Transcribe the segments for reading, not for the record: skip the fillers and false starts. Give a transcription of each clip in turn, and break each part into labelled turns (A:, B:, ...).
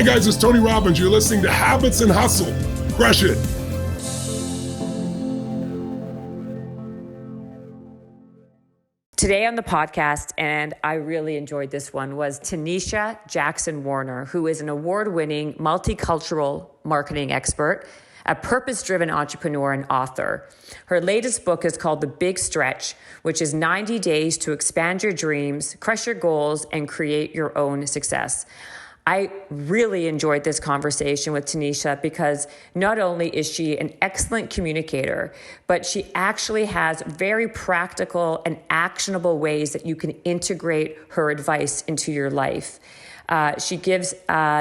A: Hi guys, it's Tony Robbins. You're listening to Habits and Hustle. Crush it.
B: Today on the podcast, and I really enjoyed this one, was Teneshia Warner, who is an award-winning multicultural marketing expert, a purpose-driven entrepreneur and author. Her latest book is called The Big Stretch, which is 90 days to expand your dreams, crush your goals, and create your own success. I really enjoyed this conversation with Teneshia because not only is she an excellent communicator, but she actually has very practical and actionable ways that you can integrate her advice into your life. She gives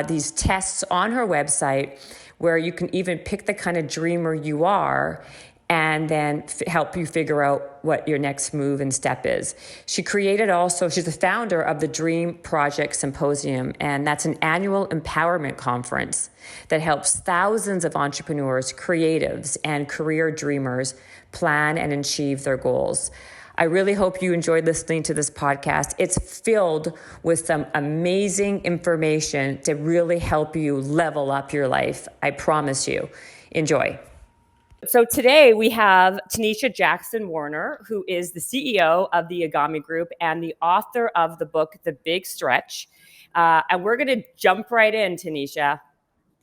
B: these tests on her website where you can even pick the kind of dreamer you are and then help you figure out what your next move and step is. She's the founder of the Dream Project Symposium, and that's an annual empowerment conference that helps thousands of entrepreneurs, creatives, and career dreamers plan and achieve their goals. I really hope you enjoyed listening to this podcast. It's filled with some amazing information to really help you level up your life. I promise you. Enjoy. So today we have Teneshia Warner, who is the CEO of the Egami Group and the author of the book, The Big Stretch. And we're going to jump right in, Teneshia.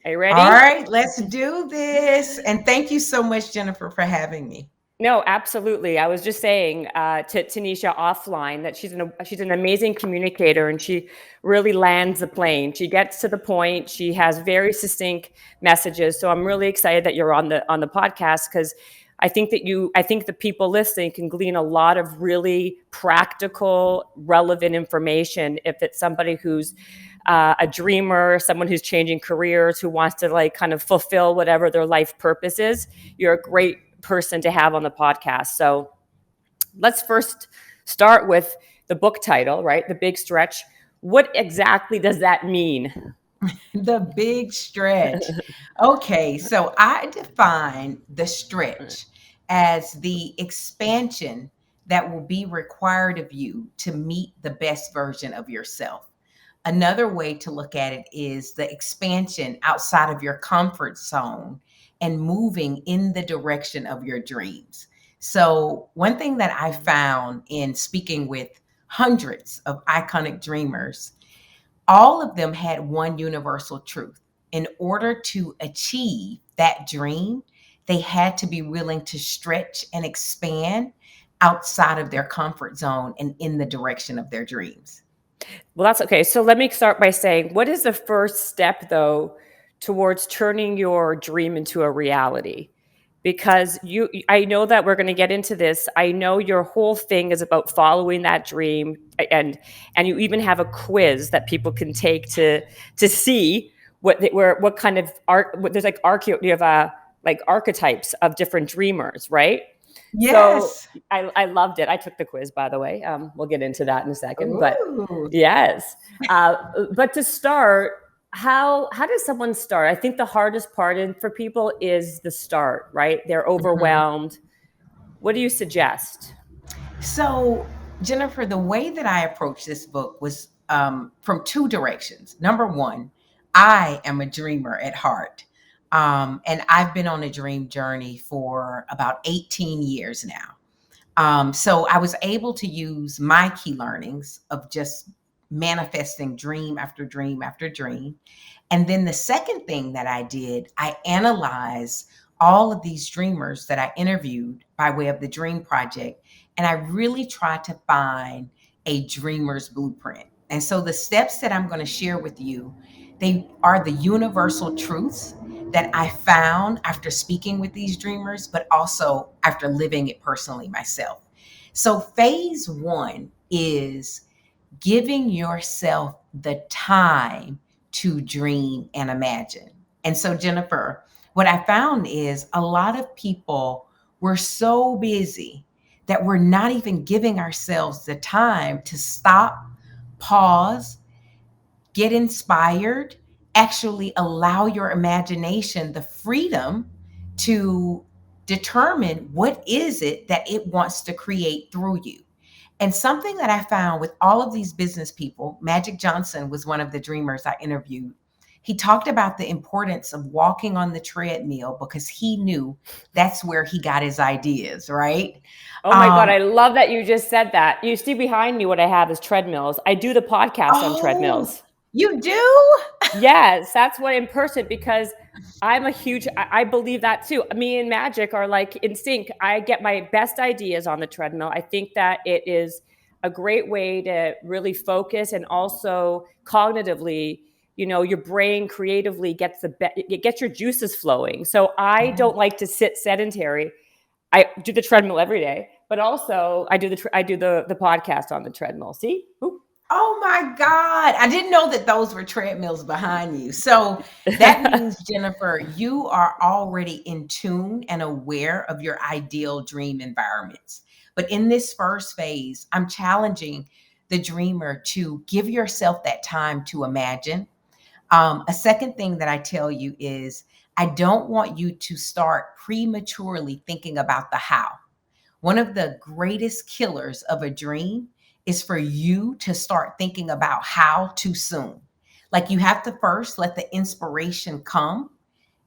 B: Are you ready?
C: All right, let's do this. And thank you so much, Jennifer, for having me.
B: No, absolutely. I was just saying to Teneshia offline that she's an amazing communicator, and she really lands the plane. She gets to the point. She has very succinct messages. So I'm really excited that you're on the podcast, because I think the people listening can glean a lot of really practical, relevant information if it's somebody who's a dreamer, someone who's changing careers, who wants to kind of fulfill whatever their life purpose is. You're a great person to have on the podcast. So let's first start with the book title, right? The Big Stretch. What exactly does that mean?
C: The big stretch. Okay, so I define the stretch as the expansion that will be required of you to meet the best version of yourself. Another way to look at it is the expansion outside of your comfort zone and moving in the direction of your dreams. So one thing that I found in speaking with hundreds of iconic dreamers, all of them had one universal truth. In order to achieve that dream, they had to be willing to stretch and expand outside of their comfort zone and in the direction of their dreams.
B: Well, that's okay. So let me start by saying, what is the first step, though, towards turning your dream into a reality? Because I know that we're going to get into this. I know your whole thing is about following that dream, and you even have a quiz that people can take to see what kind of art. There's you have archetypes of different dreamers, right?
C: Yes.
B: So I loved it. I took the quiz, by the way. We'll get into that in a second.
C: Ooh.
B: But yes, but to start. How does someone start? I think the hardest part for people is the start, right? They're overwhelmed. Mm-hmm. What do you suggest?
C: So, Jennifer, the way that I approached this book was from two directions. Number one, I am a dreamer at heart. And I've been on a dream journey for about 18 years now. So I was able to use my key learnings of just manifesting dream after dream after dream. And then the second thing that I did, I analyzed all of these dreamers that I interviewed by way of the Dream Project. And I really tried to find a dreamer's blueprint. And so the steps that I'm going to share with you, they are the universal truths that I found after speaking with these dreamers, but also after living it personally myself. So phase one is giving yourself the time to dream and imagine. And so, Jennifer, what I found is a lot of people were so busy that we're not even giving ourselves the time to stop, pause, get inspired, actually allow your imagination the freedom to determine what is it that it wants to create through you. And something that I found with all of these business people, Magic Johnson was one of the dreamers I interviewed. He talked about the importance of walking on the treadmill because he knew that's where he got his ideas, right?
B: Oh my God, I
C: Um,
B: love that you just said that. You see behind me what I have is treadmills. I do the podcast on
C: oh,
B: treadmills.
C: you do?
B: Yes, that's what in person because I believe that too. Me and magic are like in sync. I get my best ideas on the treadmill. I think that it is a great way to really focus and also cognitively, your brain creatively it gets your juices flowing. So I
C: Yeah.
B: don't like to sit sedentary. I do the treadmill every day, but also I do the podcast on the treadmill. See? Oop.
C: Oh my God. I didn't know that those were treadmills behind you. So that means, Jennifer, you are already in tune and aware of your ideal dream environments. But in this first phase, I'm challenging the dreamer to give yourself that time to imagine. A second thing that I tell you is I don't want you to start prematurely thinking about the how. One of the greatest killers of a dream is for you to start thinking about how too soon. Like you have to first let the inspiration come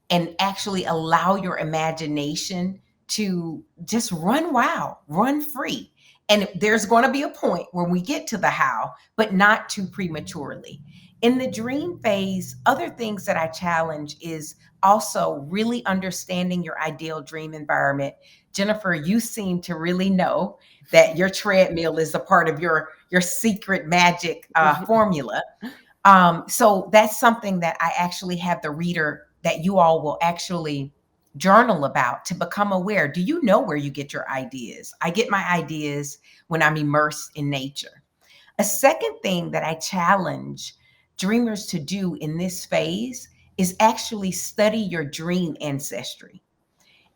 C: and actually allow your imagination to just run wild, run free. And there's going to be a point where we get to the how, but not too prematurely. In the dream phase, other things that I challenge is also really understanding your ideal dream environment. Jennifer, you seem to really know that your treadmill is a part of your secret magic formula. So that's something that I actually have the reader that you all will actually journal about to become aware. Do you know where you get your ideas? I get my ideas when I'm immersed in nature. A second thing that I challenge dreamers to do in this phase is actually study your dream ancestry.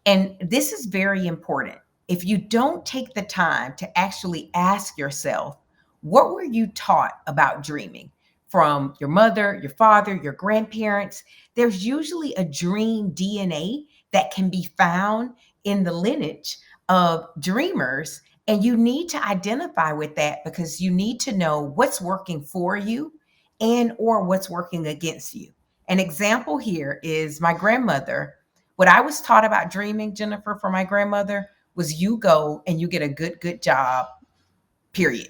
C: And this is very important. If you don't take the time to actually ask yourself, what were you taught about dreaming from your mother, your father, your grandparents? There's usually a dream DNA that can be found in the lineage of dreamers. And you need to identify with that because you need to know what's working for you and or what's working against you. An example here is my grandmother. What I was taught about dreaming, Jennifer, from my grandmother was you go and you get a good job, period.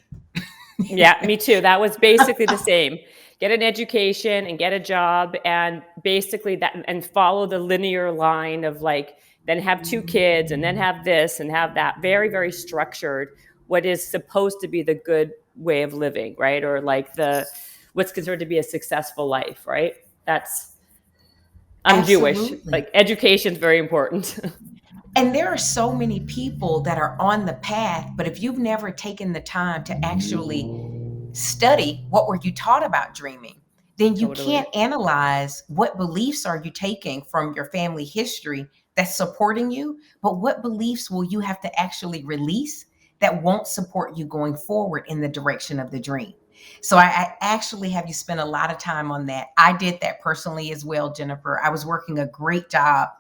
B: Yeah, me too. That was basically the same. Get an education and get a job and basically that and follow the linear line of like then have two kids and then have this and have that. Very, very structured, what is supposed to be the good way of living, right? Or like the what's considered to be a successful life, right? I'm Jewish.
C: Absolutely.
B: Like education is very important.
C: And there are so many people that are on the path, but if you've never taken the time to actually study what were you taught about dreaming, then you
B: Totally.
C: can't analyze what beliefs are you taking from your family history that's supporting you, but what beliefs will you have to actually release that won't support you going forward in the direction of the dream. So I actually have you spend a lot of time on that. I did that personally as well, Jennifer. I was working a great job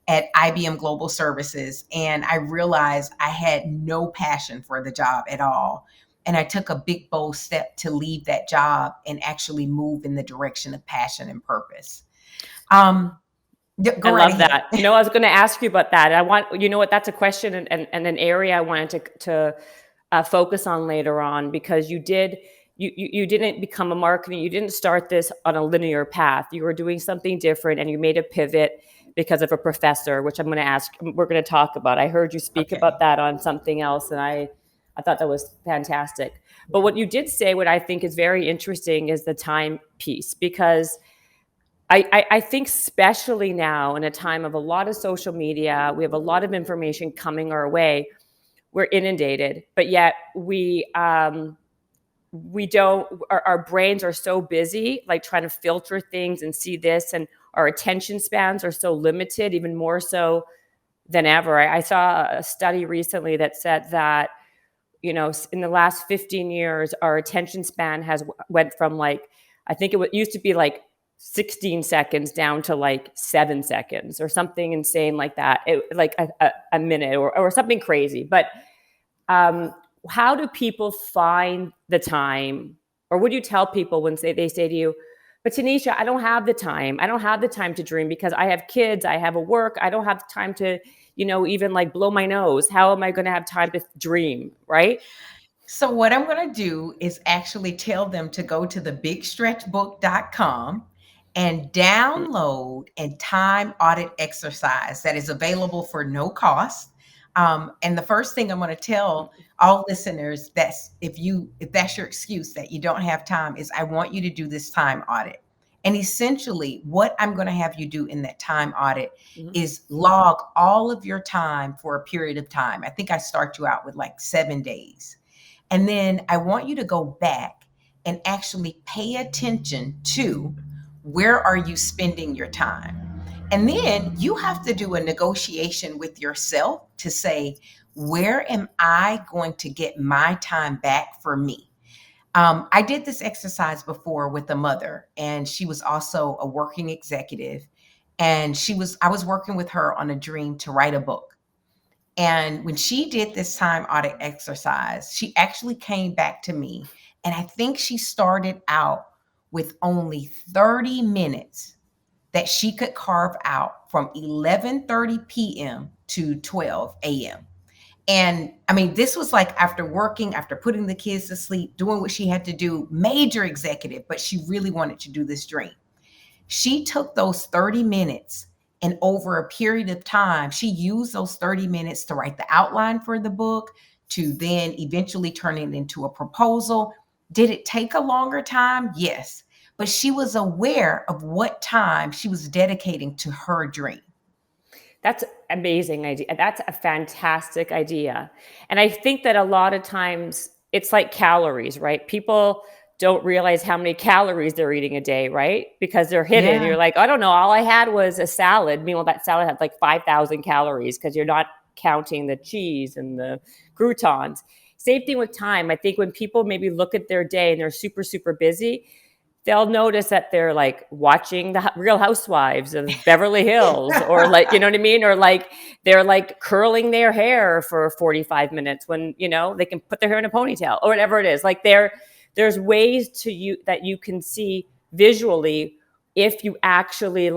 C: at IBM Global Services, and I realized I had no passion for the job at all. And I took a big, bold step to leave that job and actually move in the direction of passion and purpose. Um,
B: I
C: go right
B: love
C: ahead.
B: that. I was going to ask you about that. That's a question and an area I wanted to focus on later on because you didn't become a marketing. You didn't start this on a linear path. You were doing something different and you made a pivot because of a professor, which we're going to talk about. I heard you speak about
C: Okay.
B: that on something else. And I thought that was fantastic. But what you did say, what I think is very interesting is the time piece, because I think especially now in a time of a lot of social media, we have a lot of information coming our way. We're inundated, but yet we don't. Our brains are so busy, like trying to filter things and see this, and our attention spans are so limited, even more so than ever. I saw a study recently that said that in the last 15 years, our attention span has went from like I think used to be like 16 seconds down to like 7 seconds or something insane like that, like a minute or something crazy. But um, how do people find the time, or would you tell people when they say to you, But Tanisha, I don't have the time. I don't have the time to dream because I have kids. I have a work. I don't have the time to, even like blow my nose. How am I going to have time to dream? Right.
C: So what I'm going to do is actually tell them to go to thebigstretchbook.com and download a time audit exercise that is available for no cost. And the first thing I'm going to tell all listeners, that's if that's your excuse that you don't have time, is I want you to do this time audit. And essentially what I'm going to have you do in that time audit is log all of your time for a period of time. I think I start you out with like 7 days. And then I want you to go back and actually pay attention to where are you spending your time. And then you have to do a negotiation with yourself to say, where am I going to get my time back for me? I did this exercise before with a mother, and she was also a working executive. And I was working with her on a dream to write a book. And when she did this time audit exercise, she actually came back to me. And I think she started out with only 30 minutes that she could carve out from 11:30 p.m. to 12 a.m. And I mean, this was like after working, after putting the kids to sleep, doing what she had to do, major executive, but she really wanted to do this dream. She took those 30 minutes, and over a period of time, she used those 30 minutes to write the outline for the book, to then eventually turn it into a proposal. Did it take a longer time? Yes. But she was aware of what time she was dedicating to her dream.
B: That's amazing idea. That's a fantastic idea. And I think that a lot of times it's like calories, right? People don't realize how many calories they're eating a day, right? Because they're hidden.
C: Yeah.
B: You're like, I don't know, all I had was a salad. Meanwhile, that salad had like 5,000 calories because you're not counting the cheese and the croutons. Same thing with time. I think when people maybe look at their day and they're super, super busy, they'll notice that they're like watching the Real Housewives of Beverly Hills, or like, you know what I mean? Or like they're like curling their hair for 45 minutes when, they can put their hair in a ponytail or whatever it is. Like there's ways that you can see visually if you actually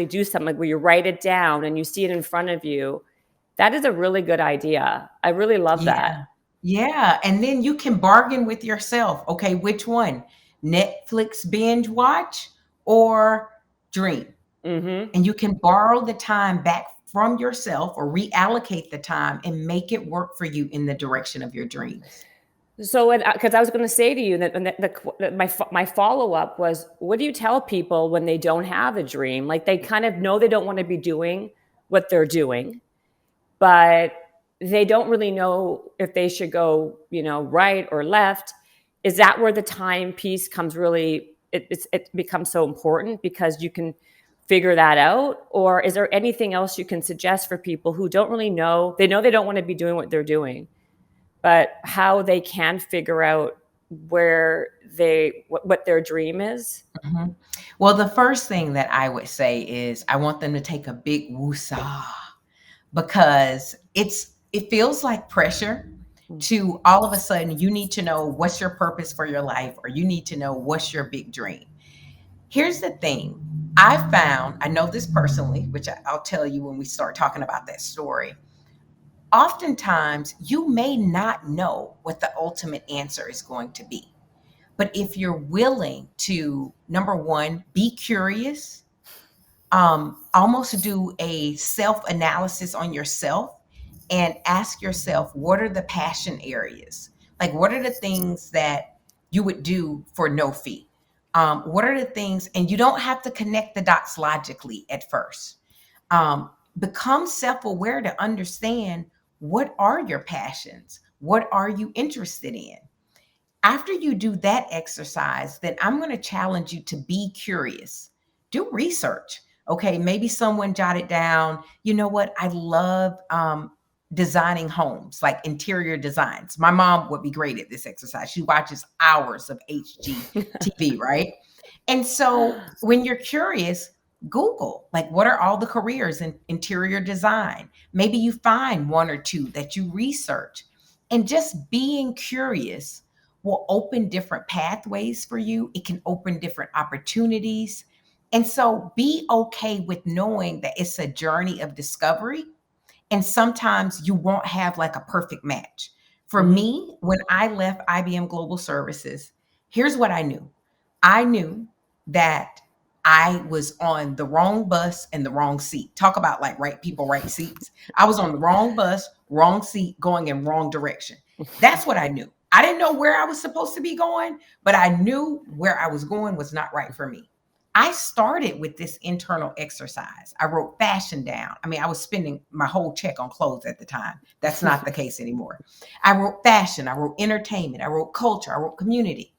B: do something where you write it down and you see it in front of you. That is a really good idea. I really love that.
C: Yeah. And then you can bargain with yourself. Okay, which one? Netflix binge watch or dream? And you can borrow the time back from yourself or reallocate the time and make it work for you in the direction of your dreams.
B: So, because I was going to say to you that my follow up was, what do you tell people when they don't have a dream? Like they kind of know they don't want to be doing what they're doing, but they don't really know if they should go, right or left. Is that where the time piece comes really? It becomes so important because you can figure that out. Or is there anything else you can suggest for people who don't really know? They know they don't want to be doing what they're doing, but how they can figure out what their dream is?
C: Mm-hmm. Well, the first thing that I would say is I want them to take a big woosah, because it feels like pressure to all of a sudden you need to know what's your purpose for your life, or you need to know what's your big dream. Here's the thing. I know this personally, which I'll tell you when we start talking about that story. Oftentimes, you may not know what the ultimate answer is going to be. But if you're willing to, number one, be curious, almost do a self-analysis on yourself and ask yourself, what are the passion areas? Like, what are the things that you would do for no fee? What are the things, and you don't have to connect the dots logically at first. Become self-aware to understand, what are your passions? What are you interested in? After you do that exercise, then I'm going to challenge you to be curious. Do research. Okay, maybe someone jotted down, you know what? I love designing homes, like interior designs. My mom would be great at this exercise. She watches hours of HGTV, right? And so when you're curious, Google, like, what are all the careers in interior design? Maybe you find one or two that you research. And just being curious will open different pathways for you. It can open different opportunities. And so be okay with knowing that it's a journey of discovery. And sometimes you won't have like a perfect match. For me, when I left IBM Global Services, here's what I knew. I knew that I was on the wrong bus and the wrong seat. Talk about like right people, right seats. I was on the wrong bus, wrong seat, going in wrong direction. That's what I knew. I didn't know where I was supposed to be going, but I knew where I was going was not right for me. I started with this internal exercise. I wrote fashion down. I mean, I was spending my whole check on clothes at the time. That's not the case anymore. I wrote fashion, I wrote entertainment, I wrote culture, I wrote community.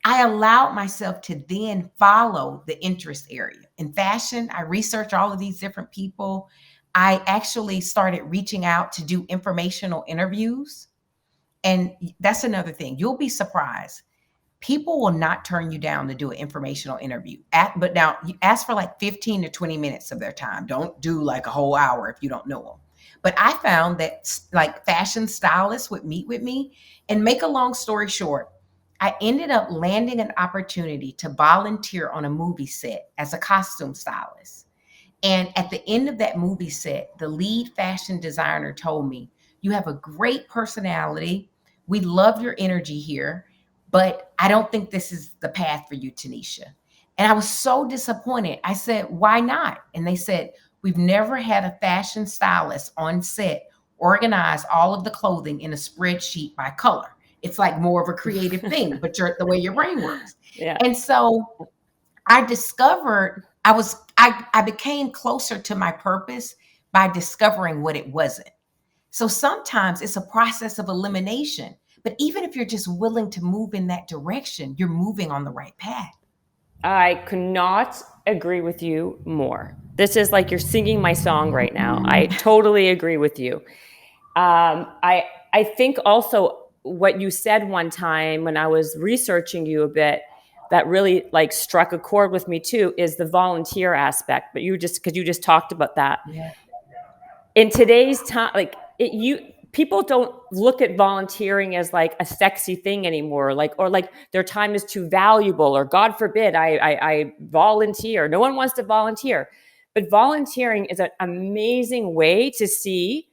C: I allowed myself to then follow the interest area. In fashion, I researched all of these different people. I actually started reaching out to do informational interviews. And that's another thing. You'll be surprised. People will not turn you down to do an informational interview. But now you ask for like 15 to 20 minutes of their time. Don't do like a whole hour if you don't know them. But I found that like fashion stylists would meet with me, and make a long story short, I ended up landing an opportunity to volunteer on a movie set as a costume stylist. And at the end of that movie set, the lead fashion designer told me, "You have a great personality. We love your energy here, but I don't think this is the path for you, Teneshia." And I was so disappointed. I said, "Why not?" And they said, "We've never had a fashion stylist on set organize all of the clothing in a spreadsheet by color. It's like more of a creative thing, but the way your brain works."
B: Yeah.
C: And so I discovered I became closer to my purpose by discovering what it wasn't. So sometimes it's a process of elimination, but even if you're just willing to move in that direction, you're moving on the right path.
B: I could not agree with you more. This is like you're singing my song right now. I totally agree with you. I think also what you said one time when I was researching you a bit that really like struck a chord with me too is the volunteer aspect. But because you just talked about that
C: Yeah.
B: in today's time, like people don't look at volunteering as like a sexy thing anymore, or like their time is too valuable, or God forbid I volunteer. No one wants to volunteer, but volunteering is an amazing way to see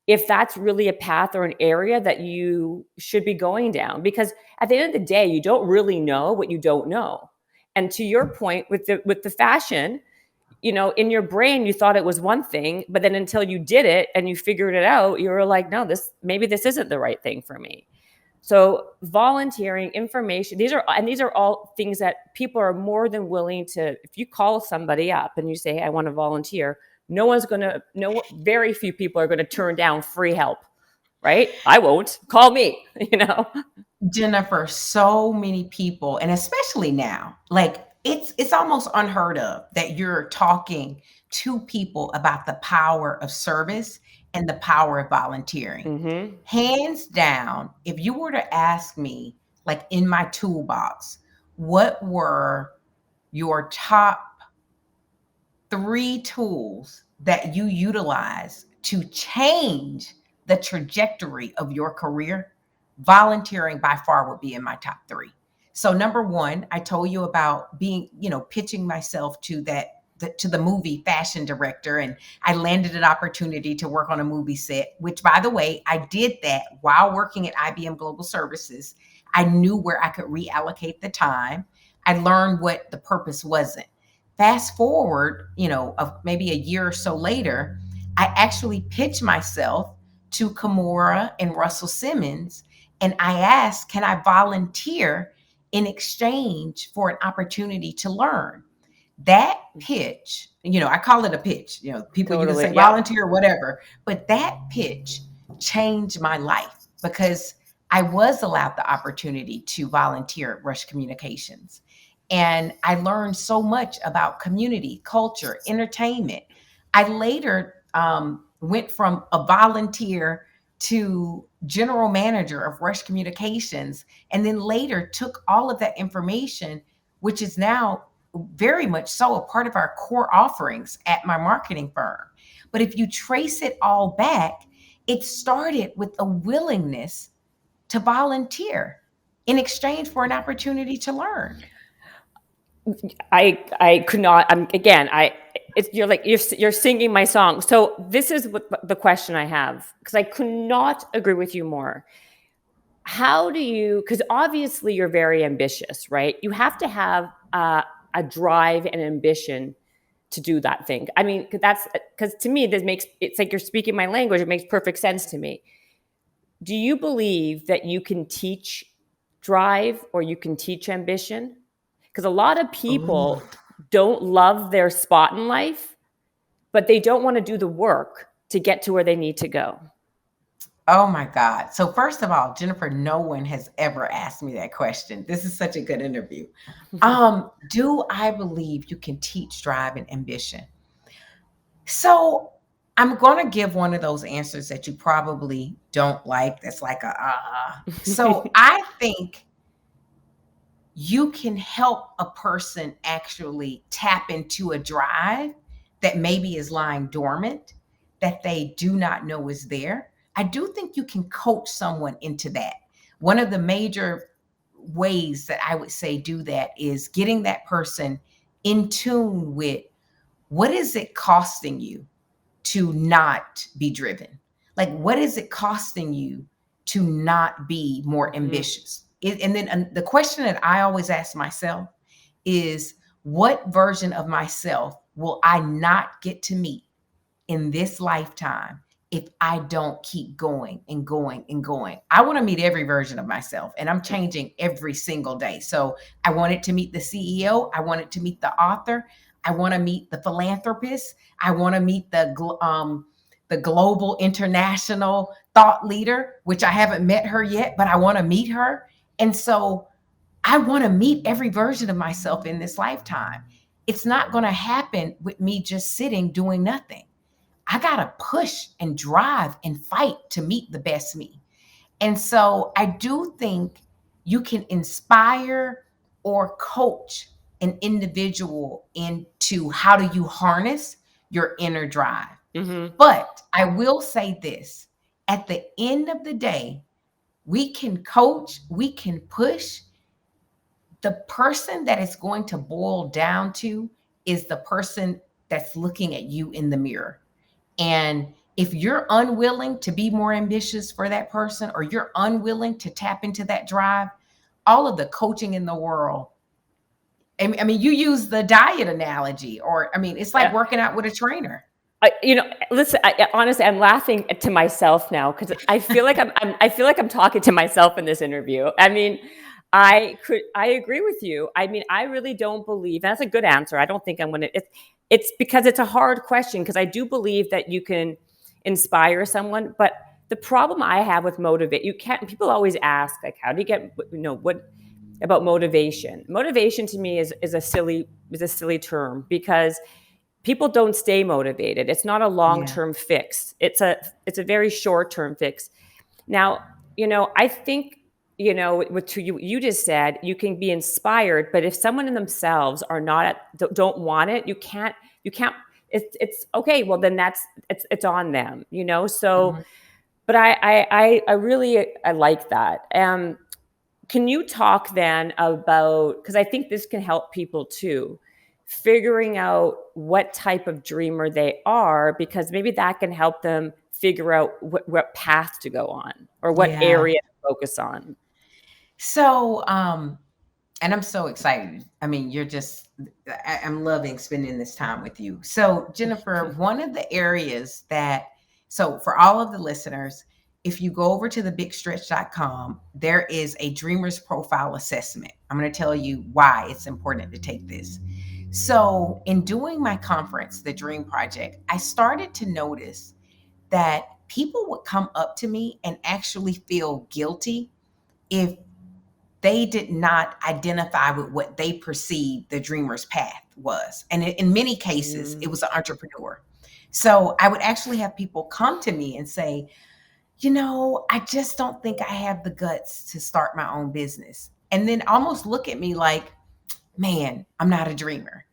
B: if that's really a path or an area that you should be going down. Because at the end of the day, you don't really know what you don't know. And to your point with the fashion, in your brain, you thought it was one thing, but then until you did it and you figured it out, you were like, no, maybe this isn't the right thing for me. So volunteering, information, these are all things that people are more than willing to. If you call somebody up and you say, "Hey, I want to volunteer," very few people are going to turn down free help, right? I won't. Call me,
C: Jennifer, so many people, and especially now, like it's almost unheard of that you're talking to people about the power of service and the power of volunteering.
B: Mm-hmm.
C: Hands down, if you were to ask me, like in my toolbox, what were your top 3 tools that you utilize to change the trajectory of your career, volunteering by far would be in my top 3. So number 1, I told you about being, pitching myself to to the movie fashion director, and I landed an opportunity to work on a movie set, which by the way, I did that while working at IBM Global Services. I knew where I could reallocate the time. I learned what the purpose wasn't. Fast forward, maybe a year or so later, I actually pitched myself to Kimura and Russell Simmons, and I asked, can I volunteer in exchange for an opportunity to learn? That pitch, I call it a pitch. People you can
B: Totally,
C: say
B: yeah.
C: volunteer or whatever, but that pitch changed my life because I was allowed the opportunity to volunteer at Rush Communications. And I learned so much about community, culture, entertainment. I later went from a volunteer to general manager of Rush Communications, and then later took all of that information, which is now very much so a part of our core offerings at my marketing firm. But if you trace it all back, it started with a willingness to volunteer. in exchange for an opportunity to learn.
B: I could not. You're singing my song. So this is what the question I have, because I could not agree with you more. How do you? Because obviously you're very ambitious, right? You have to have a drive and ambition to do that thing. I mean, because to me it's like you're speaking my language. It makes perfect sense to me. Do you believe that you can teach drive or you can teach ambition? Because a lot of
C: Ooh.
B: people don't love their spot in life, but they don't want to do the work to get to where they need to go.
C: Oh my God. So first of all, Jennifer, no one has ever asked me that question. This is such a good interview. Do I believe you can teach drive and ambition? So I'm going to give one of those answers that you probably don't like. That's like So I think you can help a person actually tap into a drive that maybe is lying dormant, that they do not know is there. I do think you can coach someone into that. One of the major ways that I would say do that is getting that person in tune with what is it costing you to not be driven? Like, what is it costing you to not be more ambitious? And then the question that I always ask myself is, what version of myself will I not get to meet in this lifetime if I don't keep going and going and going? I want to meet every version of myself, and I'm changing every single day. So I wanted to meet the CEO. I wanted to meet the author. I want to meet the philanthropist. I want to meet the global international thought leader, which I haven't met her yet, but I want to meet her. And so I want to meet every version of myself in this lifetime. It's not going to happen with me just sitting doing nothing. I got to push and drive and fight to meet the best me. And so I do think you can inspire or coach an individual into how do you harness your inner drive.
B: Mm-hmm.
C: But I will say this, at the end of the day, we can coach, we can push. The person that it's going to boil down to is the person that's looking at you in the mirror. And if you're unwilling to be more ambitious for that person, or you're unwilling to tap into that drive, all of the coaching in the world, I mean, you use the diet analogy, or I mean, it's like working out with a trainer.
B: Listen. Honestly, I'm laughing to myself now because I feel like I feel like I'm talking to myself in this interview. I mean, I agree with you. I mean, I really don't believe that's a good answer. I don't think I'm gonna. It's because it's a hard question, because I do believe that you can inspire someone, but the problem I have with motivate, you can't. People always ask, like, how do you get what about motivation? Motivation to me is a silly term, because people don't stay motivated. It's not a long-term fix. It's a very short-term fix. Now, I think, what you just said, you can be inspired, but if someone in themselves are don't want it, you can't, it's okay. Well, then it's on them, so,
C: Mhm.
B: but I really like that. Can you talk then about, because I think this can help people too, figuring out what type of dreamer they are, because maybe that can help them figure out what path to go on or what
C: Yeah.
B: area to focus on.
C: So, and I'm so excited. I mean, I'm loving spending this time with you. So, Jennifer, one of the areas so for all of the listeners, if you go over to thebigstretch.com, there is a dreamer's profile assessment. I'm going to tell you why it's important to take this. So, in doing my conference, The Dream Project, I started to notice that people would come up to me and actually feel guilty if they did not identify with what they perceived the dreamer's path was. And in many cases, it was an entrepreneur. So I would actually have people come to me and say, I just don't think I have the guts to start my own business. And then almost look at me like, man, I'm not a dreamer.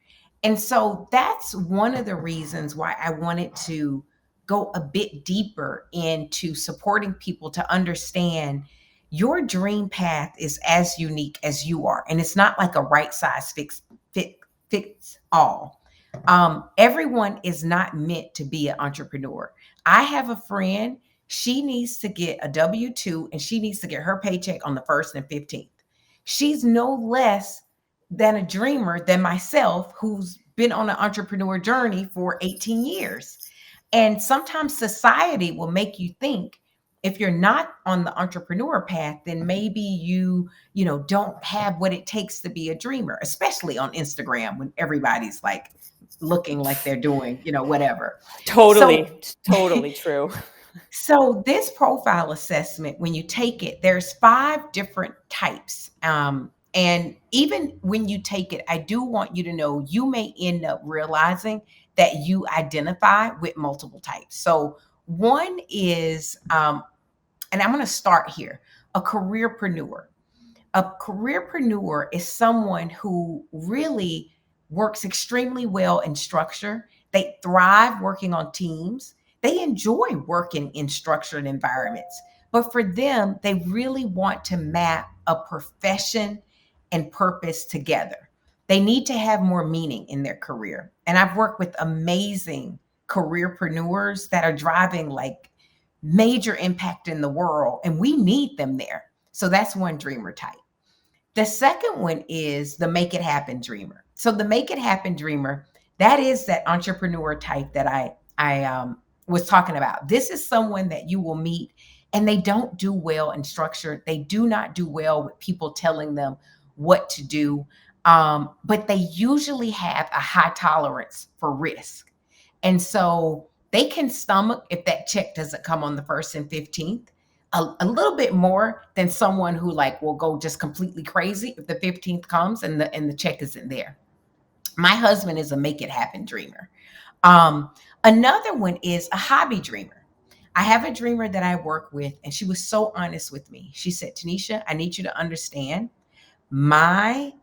C: And so that's one of the reasons why I wanted to go a bit deeper into supporting people to understand Your dream path is as unique as you are, and it's not like a right size fits all. Everyone is not meant to be an entrepreneur. I have a friend, she needs to get a W 2 and she needs to get her paycheck on the 1st and 15th. She's no less than a dreamer than myself, who's been on an entrepreneur journey for 18 years. And sometimes society will make you think if you're not on the entrepreneur path, then maybe you don't have what it takes to be a dreamer, especially on Instagram when everybody's like looking like they're doing, whatever.
B: Totally,
C: So
B: totally true.
C: so this profile assessment, when you take it, there's 5 different types. And even when you take it, I do want you to know you may end up realizing that you identify with multiple types. So one is, and I'm going to start here, a careerpreneur. A careerpreneur is someone who really works extremely well in structure. They thrive working on teams. They enjoy working in structured environments. But for them, they really want to map a profession and purpose together. They need to have more meaning in their career. And I've worked with amazing careerpreneurs that are driving like major impact in the world, and we need them there. So that's one dreamer type. The second one is the make it happen dreamer. So the make it happen dreamer, that is that entrepreneur type that I was talking about. This is someone that you will meet and they don't do well in structure. They do not do well with people telling them what to do. But they usually have a high tolerance for risk. And so they can stomach if that check doesn't come on the 1st and 15th a little bit more than someone who like will go just completely crazy if the 15th comes and the check isn't there. My husband is a make it happen dreamer. Another one is a hobby dreamer. I have a dreamer that I work with, and she was so honest with me. She said, Teneshia, I need you to understand my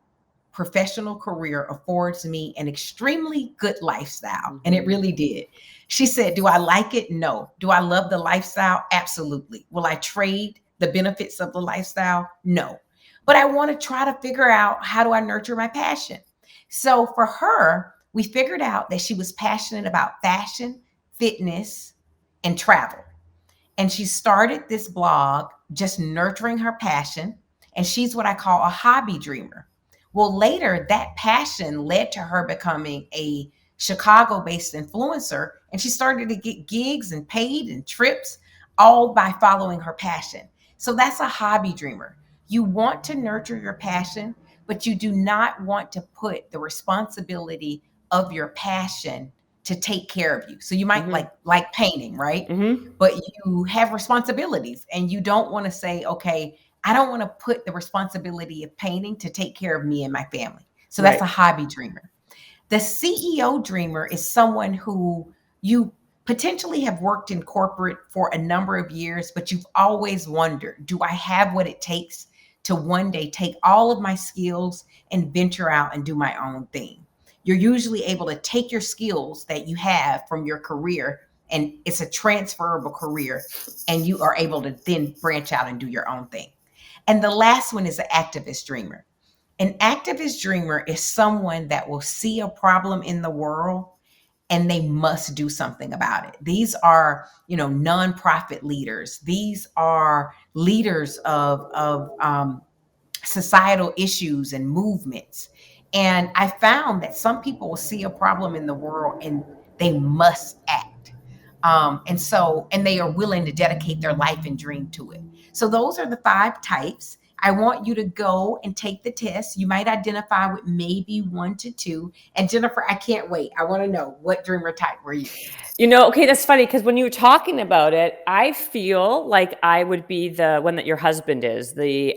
C: professional career affords me an extremely good lifestyle. And it really did. She said, do I like it? No. Do I love the lifestyle? Absolutely. Will I trade the benefits of the lifestyle? No. But I want to try to figure out, how do I nurture my passion? So for her, we figured out that she was passionate about fashion, fitness, and travel. And she started this blog just nurturing her passion. And she's what I call a hobby dreamer. Well, later that passion led to her becoming a Chicago based influencer. And she started to get gigs and paid and trips, all by following her passion. So that's a hobby dreamer. You want to nurture your passion, but you do not want to put the responsibility of your passion to take care of you. So you might like painting, right? But you have responsibilities and you don't want to say, okay, I don't want to put the responsibility of painting to take care of me and my family. So that's a hobby dreamer. The CEO dreamer is someone who you potentially have worked in corporate for a number of years, but you've always wondered, do I have what it takes to one day take all of my skills and venture out and do my own thing? You're usually able to take your skills that you have from your career, and it's a transferable career, and you are able to then branch out and do your own thing. And the last one is an activist dreamer. An activist dreamer is someone that will see a problem in the world and they must do something about it. These are, nonprofit leaders. These are leaders of societal issues and movements. And I found that some people will see a problem in the world and they must act. And they are willing to dedicate their life and dream to it. So those are the 5 types. I want you to go and take the test. You might identify with maybe 1 to 2. And Jennifer, I can't wait. I want to know, what dreamer type were you?
B: Okay, that's funny because when you were talking about it, I feel like I would be the one that your husband is, the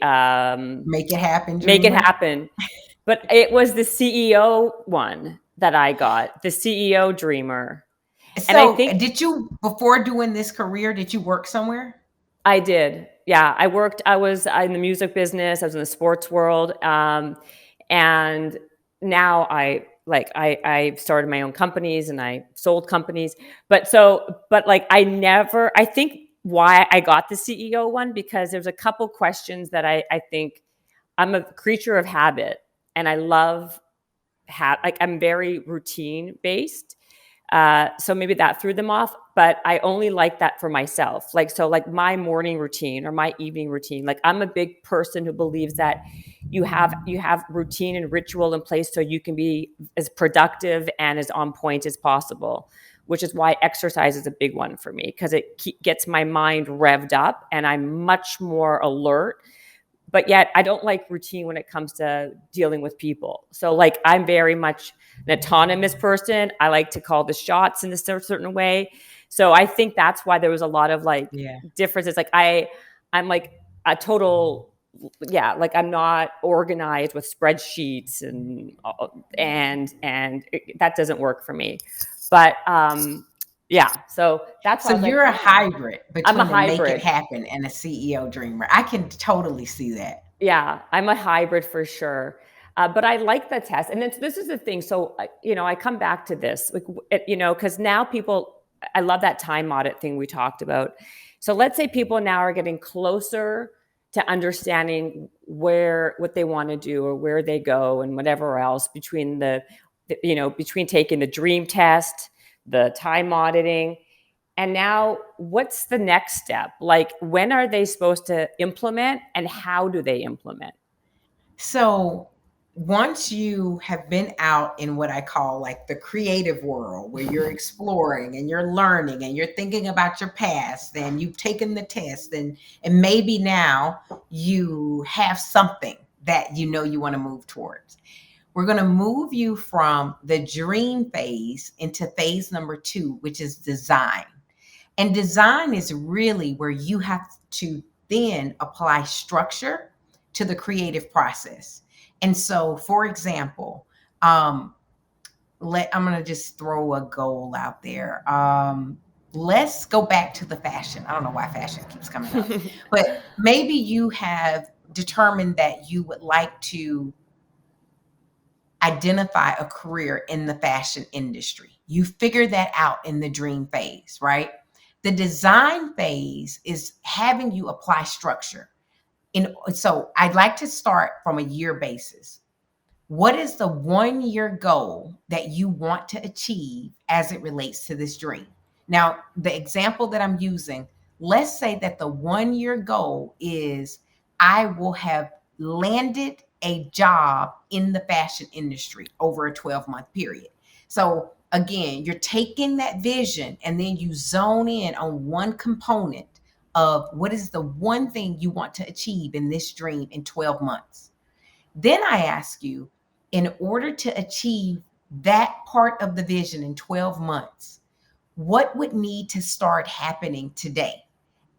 C: Make it happen dreamer.
B: Make it happen. But it was the CEO one that I got, the CEO dreamer.
C: So
B: and I think,
C: did you, before doing this career, did you work somewhere?
B: I did. Yeah, I was in the music business. I was in the sports world. And now I started my own companies and I sold companies. But I think why I got the CEO one, because there's a couple questions that I think I'm a creature of habit, and I love like I'm very routine based. So maybe that threw them off, but I only like that for myself. Like, so like my morning routine or my evening routine, like I'm a big person who believes that you have routine and ritual in place so you can be as productive and as on point as possible, which is why exercise is a big one for me, because it gets my mind revved up and I'm much more alert. But yet I don't like routine when it comes to dealing with people. So like I'm very much an autonomous person. I like to call the shots in a certain way. So I think that's why there was a lot of like
C: Yeah.
B: differences. Like I'm like a total, yeah, like I'm not organized with spreadsheets and that doesn't work for me. But yeah, so that's why
C: So
B: I was like,
C: you're a
B: yeah,
C: hybrid
B: I'm a
C: between the make it
B: hybrid.
C: happen and a CEO dreamer. I can totally see that.
B: Yeah, I'm a hybrid for sure. But I like the test. And this is the thing. So, I come back to this, like, because now people, I love that time audit thing we talked about. So let's say people now are getting closer to understanding what they want to do or where they go and whatever else between taking the dream test, the time auditing. And now, what's the next step? Like, when are they supposed to implement and how do they implement?
C: So once you have been out in what I call like the creative world, where you're exploring and you're learning and you're thinking about your past and you've taken the test and maybe now you have something that you want to move towards. We're going to move you from the dream phase into phase number 2, which is design. And design is really where you have to then apply structure to the creative process. And so, for example, I'm going to just throw a goal out there. Let's go back to the fashion. I don't know why fashion keeps coming up, but maybe you have determined that you would like to identify a career in the fashion industry. You figure that out in the dream phase, right? The design phase is having you apply structure. So I'd like to start from a year basis. What is the 1 year goal that you want to achieve as it relates to this dream? Now, the example that I'm using, let's say that the 1 year goal is I will have landed a job in the fashion industry over a 12-month period. So, again, you're taking that vision and then you zone in on one component of what is the one thing you want to achieve in this dream in 12 months. Then I ask you, in order to achieve that part of the vision in 12 months, what would need to start happening today?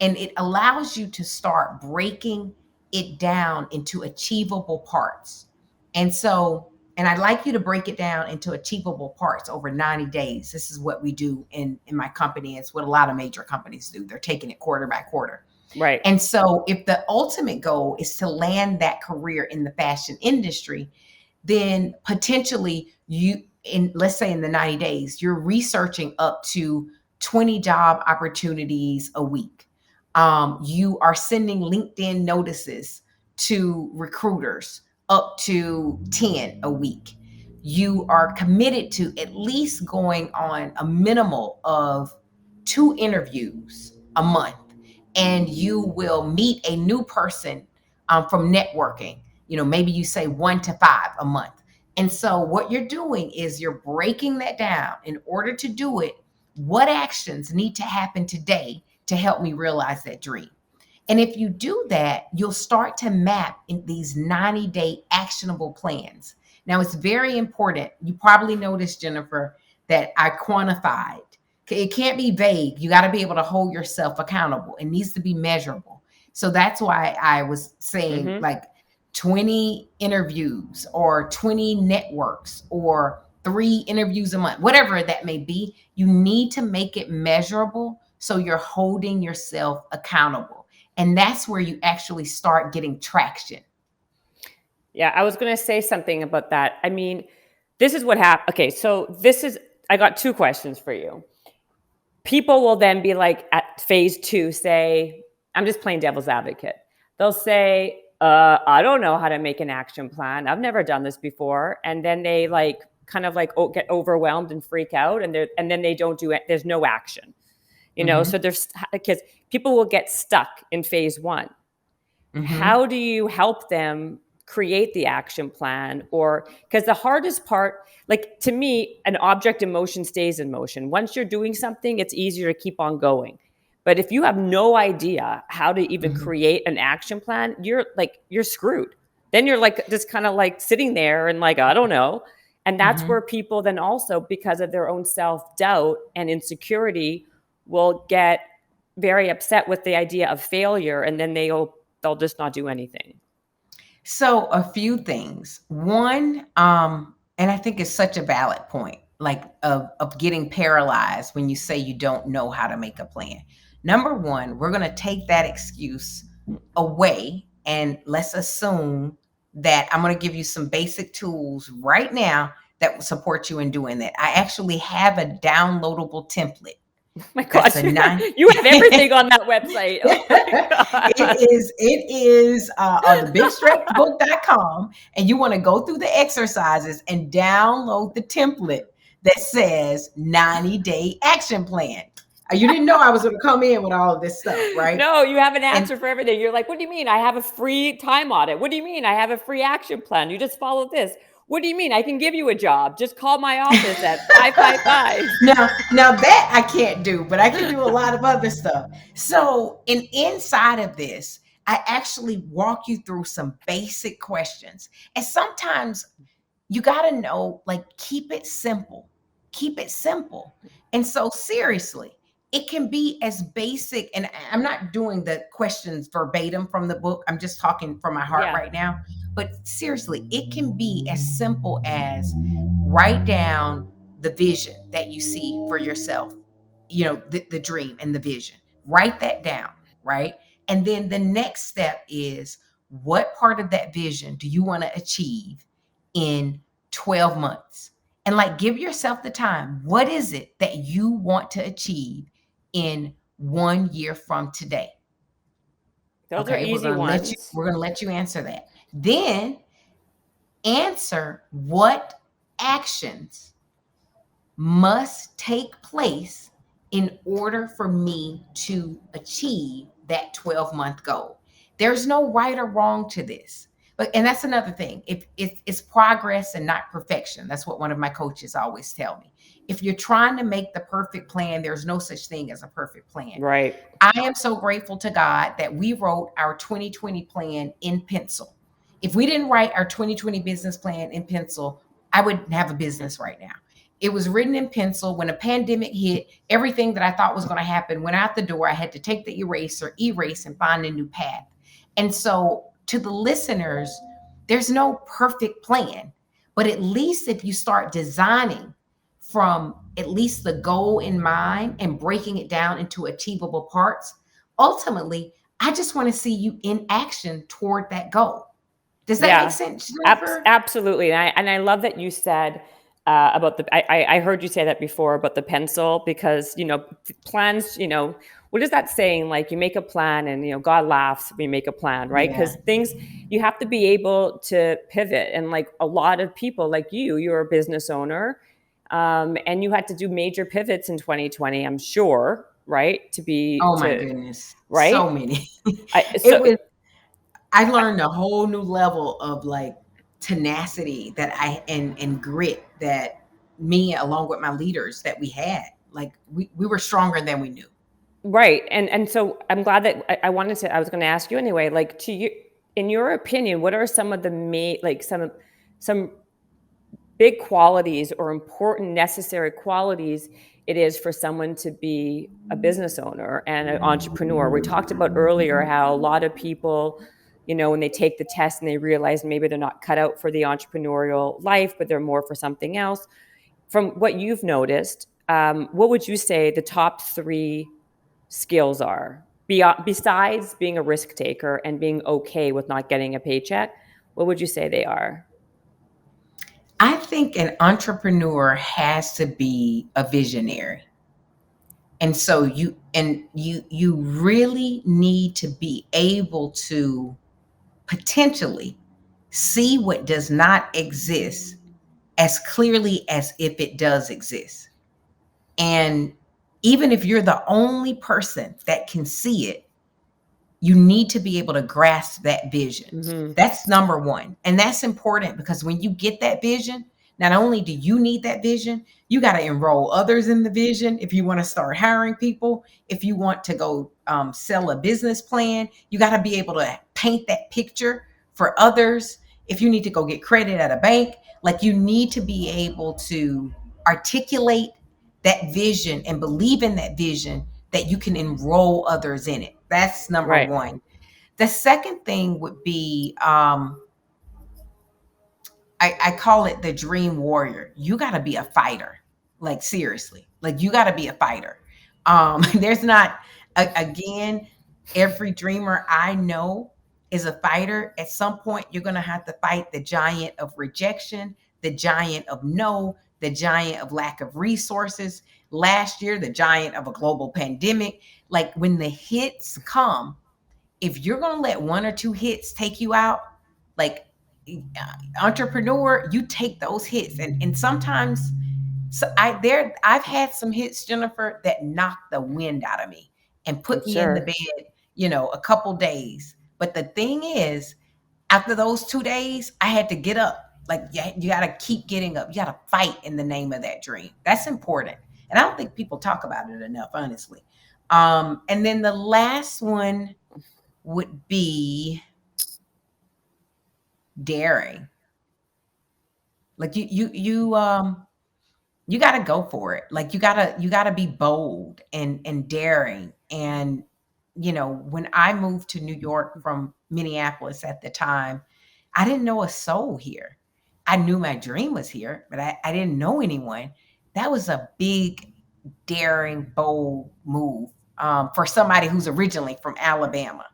C: And it allows you to start breaking it down into achievable parts. And so, and I'd like you to break it down into achievable parts over 90 days. This is what we do in my company. It's what a lot of major companies do. They're taking it quarter by quarter.
B: Right.
C: And so, if the ultimate goal is to land that career in the fashion industry, then potentially let's say in the 90 days, you're researching up to 20 job opportunities a week. You are sending LinkedIn notices to recruiters up to 10 a week. You are committed to at least going on a minimal of 2 interviews a month, and you will meet a new person from networking. Maybe you say 1 to 5 a month. And so what you're doing is you're breaking that down. In order to do it, what actions need to happen today to help me realize that dream? And if you do that, you'll start to map in these 90-day actionable plans. Now, it's very important. You probably noticed, Jennifer, that I quantified. It can't be vague. You got to be able to hold yourself accountable. It needs to be measurable. So that's why I was saying
B: Mm-hmm.
C: like 20 interviews or 20 networks or 3 interviews a month, whatever that may be. You need to make it measurable so you're holding yourself accountable. And that's where you actually start getting traction.
B: Yeah, I was going to say something about that. I mean, this is what happened. Okay, so I got 2 questions for you. people will then be like at phase 2, say, I'm just playing devil's advocate. They'll say, I don't know how to make an action plan. I've never done this before. And then they like kind of like get overwhelmed and freak out. And then they don't do it. There's no action, so there's, because people will get stuck in phase 1. How do you help them create the action plan? Or because the hardest part, like to me, an object in motion stays in motion. Once you're doing something, it's easier to keep on going. But if you have no idea how to even create an action plan, you're screwed. Then you're like just kind of like sitting there and like, I don't know. And that's where people then also, because of their own self-doubt and insecurity, will get very upset with the idea of failure, and then they'll just not do anything.
C: So a few things. One, and I think it's such a valid point, like of getting paralyzed when you say you don't know how to make a plan. Number one, we're going to take that excuse away, and let's assume that I'm going to give you some basic tools right now that will support you in doing that. I actually have a downloadable template.
B: Oh my God, you have everything on that website. Oh my God.
C: It is on thebigstretchbook.com, and you want to go through the exercises and download the template that says 90-day action plan. You didn't know I was going to come in with all of this stuff, right?
B: No, you have an answer for everything. You're like, what do you mean? I have a free time audit. What do you mean? I have a free action plan. You just follow this. What do you mean? I can give you a job. Just call my office at 555.
C: Now that I can't do, but I can do a lot of other stuff. So inside of this, I actually walk you through some basic questions. And sometimes you got to know, like, keep it simple. Keep it simple. And so seriously, it can be as basic, and I'm not doing the questions verbatim from the book. I'm just talking from my heart right now. But seriously, it can be as simple as write down the vision that you see for yourself, the dream and the vision. Write that down, right? And then the next step is, what part of that vision do you want to achieve in 12 months? And like, give yourself the time. What is it that you want to achieve in 1 year from today?
B: Those are easy ones.
C: We're going to let you answer that. Then answer, what actions must take place in order for me to achieve that 12-month goal. There's no right or wrong to this. And that's another thing. If it's progress and not perfection. That's what one of my coaches always tell me. If you're trying to make the perfect plan, there's no such thing as a perfect plan.
B: Right.
C: I am so grateful to God that we wrote our 2020 plan in pencil. If we didn't write our 2020 business plan in pencil, I wouldn't have a business right now. It was written in pencil. When a pandemic hit, everything that I thought was going to happen went out the door. I had to take the erase and find a new path. And so to the listeners, there's no perfect plan, but at least if you start designing from at least the goal in mind and breaking it down into achievable parts, ultimately, I just want to see you in action toward that goal. Does that make sense, Jennifer?
B: Absolutely. And I love that you said about I heard you say that before about the pencil, because, plans, what is that saying? Like, you make a plan and, God laughs when you make a plan, right? Because things, you have to be able to pivot. And like a lot of people like you're a business owner, and you had to do major pivots in 2020, I'm sure, right?
C: My goodness.
B: Right?
C: So many. I learned a whole new level of like tenacity and grit that me, along with my leaders, that we had. Like we were stronger than we knew.
B: Right. And so I'm glad that I was going to ask you anyway, like, in your opinion, what are some of the some big qualities or important, necessary qualities it is for someone to be a business owner and an entrepreneur? We talked about earlier how a lot of people, when they take the test and they realize maybe they're not cut out for the entrepreneurial life, but they're more for something else. From what you've noticed, what would you say the top 3 skills are, besides being a risk taker and being okay with not getting a paycheck? What would you say they are?
C: I think an entrepreneur has to be a visionary. And so you really need to be able to potentially see what does not exist as clearly as if it does exist. And even if you're the only person that can see it, you need to be able to grasp that vision.
B: Mm-hmm.
C: That's number one. And that's important because when you get that vision, not only do you need that vision, you got to enroll others in the vision. If you want to start hiring people, if you want to go sell a business plan, you got to be able to paint that picture for others. If you need to go get credit at a bank, like you need to be able to articulate that vision and believe in that vision that you can enroll others in it. That's number
B: Right.
C: one. The second thing would be I call it the dream warrior. You got to be a fighter. Like seriously. Like you got to be a fighter. There's not again, every dreamer I know is a fighter. At some point you're going to have to fight the giant of rejection, the giant of no, the giant of lack of resources. Last year the giant of a global pandemic. Like when the hits come, if you're going to let one or two hits take you out, like entrepreneur, you take those hits. And sometimes I've had some hits, Jennifer, that knocked the wind out of me and
B: I'm
C: put me in the
B: sure.
C: bed, a couple days. But the thing is, after those 2 days, I had to get up. Like you got to keep getting up. You got to fight in the name of that dream. That's important. And I don't think people talk about it enough, honestly. And then the last one would be daring. Like you got to go for it. Like you got to be bold and daring. And when I moved to New York from Minneapolis at the time, I didn't know a soul here. I knew my dream was here, but I didn't know anyone. That was a big, daring, bold move for somebody who's originally from Alabama.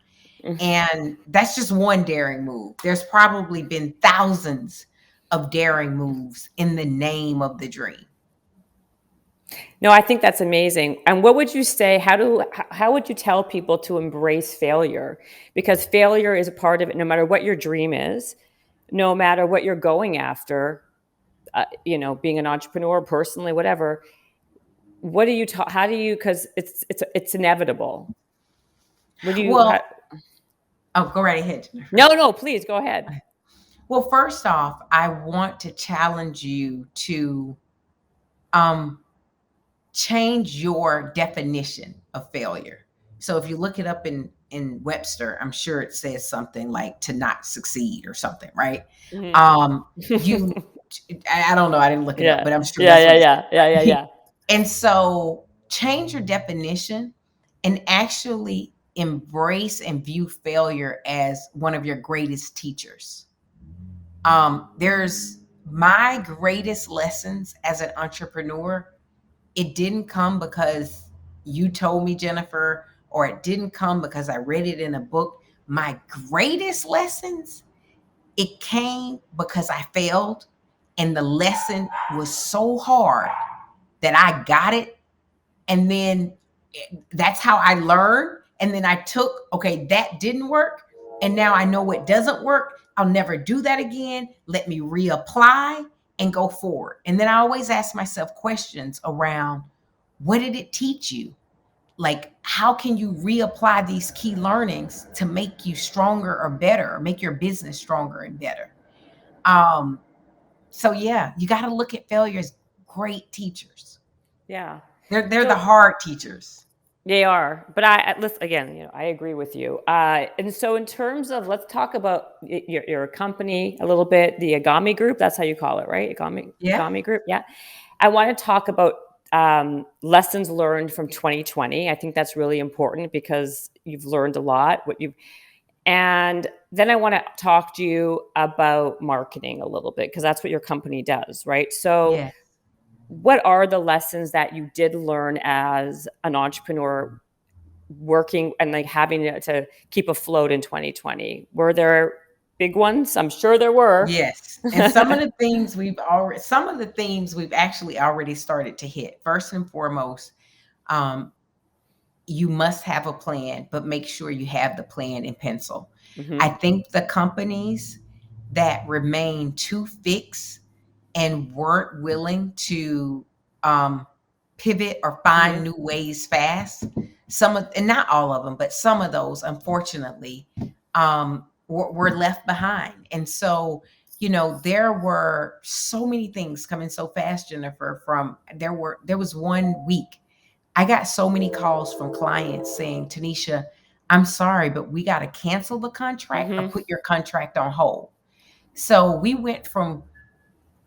C: And that's just one daring move. There's probably been thousands of daring moves in the name of the dream.
B: No, I think that's amazing. And what would you say? How would you tell people to embrace failure? Because failure is a part of it. No matter what your dream is, no matter what you're going after, being an entrepreneur, personally, whatever. What do you talk? How do you? Because it's inevitable. Would you?
C: Well, oh, go right ahead, Jennifer.
B: No, please go ahead.
C: Well, first off, I want to challenge you to um, change your definition of failure. So if you look it up in Webster, I'm sure it says something like to not succeed or something, right?
B: Mm-hmm.
C: You, I don't know, I didn't look it up, but I'm sure
B: yeah,
C: that's what it
B: yeah.
C: And so change your definition and actually embrace and view failure as one of your greatest teachers. There's my greatest lessons as an entrepreneur. It didn't come because you told me, Jennifer, or it didn't come because I read it in a book. My greatest lessons, it came because I failed and the lesson was so hard that I got it. And then that's how I learned. And then I took, okay, that didn't work. And now I know what doesn't work. I'll never do that again. Let me reapply and go forward. And then I always ask myself questions around what did it teach you? Like, how can you reapply these key learnings to make you stronger or better, or make your business stronger and better? So yeah, you got to look at failure as great teachers.
B: Yeah.
C: They're the
B: So
C: hard teachers.
B: they are, but listen again. I agree with you. And so, in terms of, let's talk about your company a little bit. The Egami Group. That's how you call it, right?
C: Yeah.
B: Egami Group. Yeah. I want to talk about lessons learned from 2020. I think that's really important because you've learned a lot. And then I want to talk to you about marketing a little bit because that's what your company does, right? So
C: Yeah.
B: what are the lessons that you did learn as an entrepreneur working and like having to keep afloat in 2020? Were there big ones? I'm sure there were.
C: Yes. And some of the things we've actually already started to hit. First and foremost, You must have a plan, but make sure you have the plan in pencil.
B: Mm-hmm.
C: I think the companies that remain too fixed and weren't willing to pivot or find new ways fast, some of, and not all of them, but some of those, unfortunately, were left behind. And so, there were so many things coming so fast, Jennifer. There was one week I got so many calls from clients saying, Tanisha, I'm sorry, but we got to cancel the contract or put your contract on hold. So we went from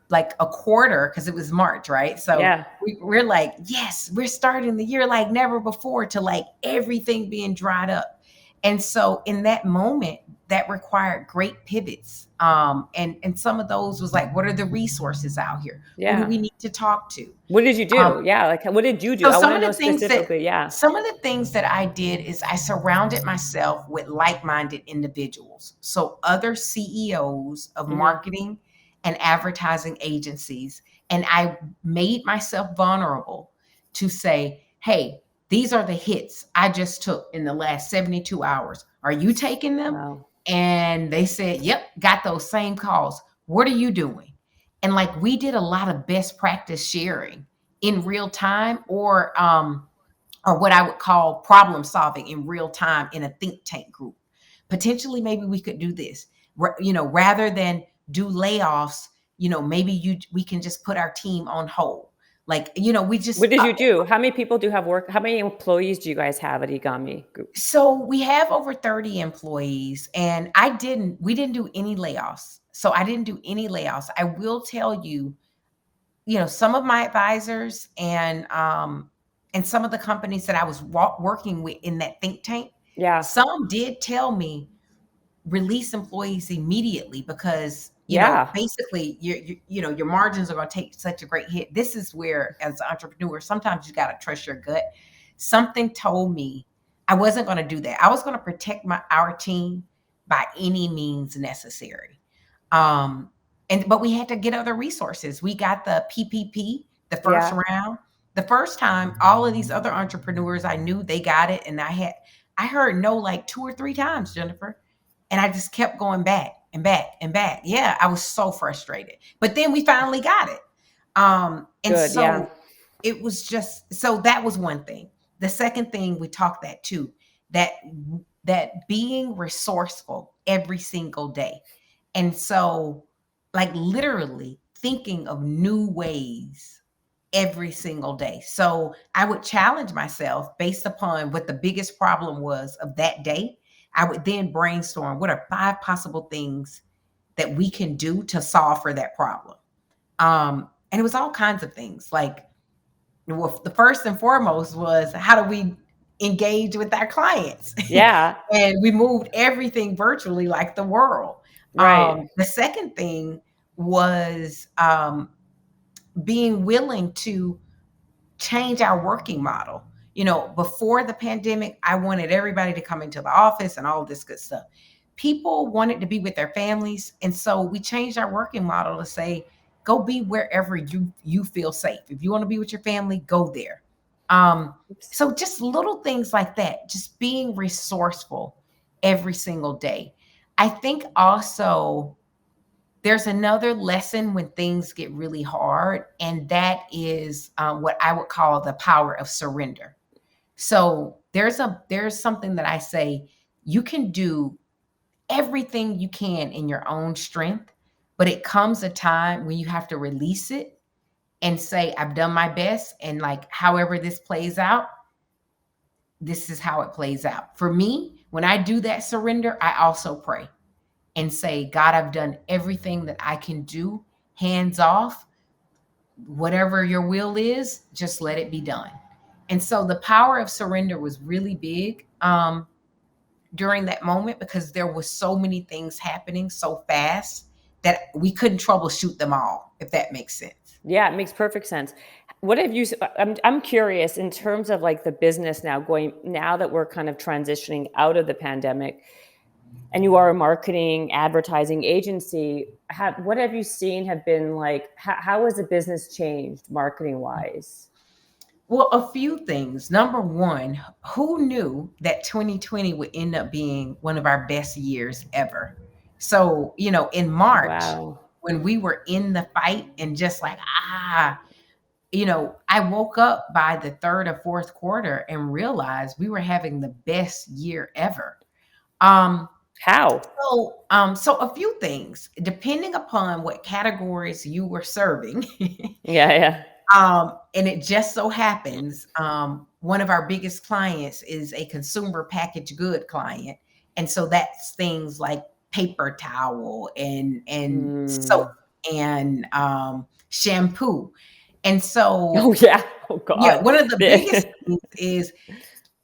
C: like a quarter, because it was March, right? So we're like, yes, we're starting the year like never before, to like everything being dried up. And so in that moment, that required great pivots. And some of those was like, what are the resources out here? Who do we need to talk to?
B: What did you do? Like, what did you do?
C: So
B: I want to know specifically.
C: some of the things that I did is I surrounded myself with like-minded individuals. So other CEOs of marketing and advertising agencies. And I made myself vulnerable to say, hey, these are the hits I just took in the last 72 hours. Are you taking them?
B: Wow.
C: And they said, yep, got those same calls. What are you doing? And like, we did a lot of best practice sharing in real time, or what I would call problem solving in real time in a think tank group. Potentially, maybe we could do this, rather than do layoffs, maybe we can just put our team on hold. Like, we just.
B: What did you do? How many people do you have work? How many employees do you guys have at Egami Group?
C: So we have over 30 employees, and we didn't do any layoffs. So I didn't do any layoffs. I will tell you, some of my advisors and some of the companies that I was working with in that think tank, some did tell me release employees immediately, because basically your margins are going to take such a great hit. This is where, as an entrepreneur, sometimes you got to trust your gut. Something told me I wasn't going to do that. I was going to protect our team by any means necessary. But we had to get other resources. We got the PPP the first round. The first time, all of these other entrepreneurs, I knew they got it, and I heard no like 2 or 3 times, Jennifer, and I just kept going back and back and back. Yeah, I was so frustrated, but then we finally got it. It was just, so that was one thing. The second thing, we talked that too, that being resourceful every single day. And so, like, literally thinking of new ways every single day. So I would challenge myself based upon what the biggest problem was of that day. I would then brainstorm, what are 5 possible things that we can do to solve for that problem? And it was all kinds of things. Like, the first and foremost was, how do we engage with our clients? And we moved everything virtually, like the world. The second thing was being willing to change our working model. Before the pandemic, I wanted everybody to come into the office and all of this good stuff. People wanted to be with their families. And so we changed our working model to say, go be wherever you feel safe. If you want to be with your family, go there. So just little things like that, just being resourceful every single day. I think also there's another lesson when things get really hard, and that is what I would call the power of surrender. So there's something that I say, you can do everything you can in your own strength, but it comes a time when you have to release it and say, I've done my best, and like, however this plays out, this is how it plays out. For me, when I do that surrender, I also pray and say, God, I've done everything that I can do, hands off. Whatever your will is, just let it be done. And so the power of surrender was really big during that moment, because there was so many things happening so fast that we couldn't troubleshoot them all, if that makes sense.
B: Yeah, it makes perfect sense. What have you, I'm curious in terms of like the business now that we're kind of transitioning out of the pandemic, and you are a marketing advertising agency, what have you seen have been like, how has the business changed marketing wise?
C: Well, a few things. Number one, who knew that 2020 would end up being one of our best years ever? So, in March,
B: Wow.
C: when we were in the fight and just like, I woke up by the third or fourth quarter and realized we were having the best year ever. Um,
B: How?
C: so a few things, depending upon what categories you were serving.
B: Yeah, yeah.
C: And it just so happens, one of our biggest clients is a consumer packaged good client. And so that's things like paper towel and soap
B: Mm.
C: and shampoo. And so,
B: Oh yeah. Oh
C: yeah,
B: God.
C: one of the biggest things is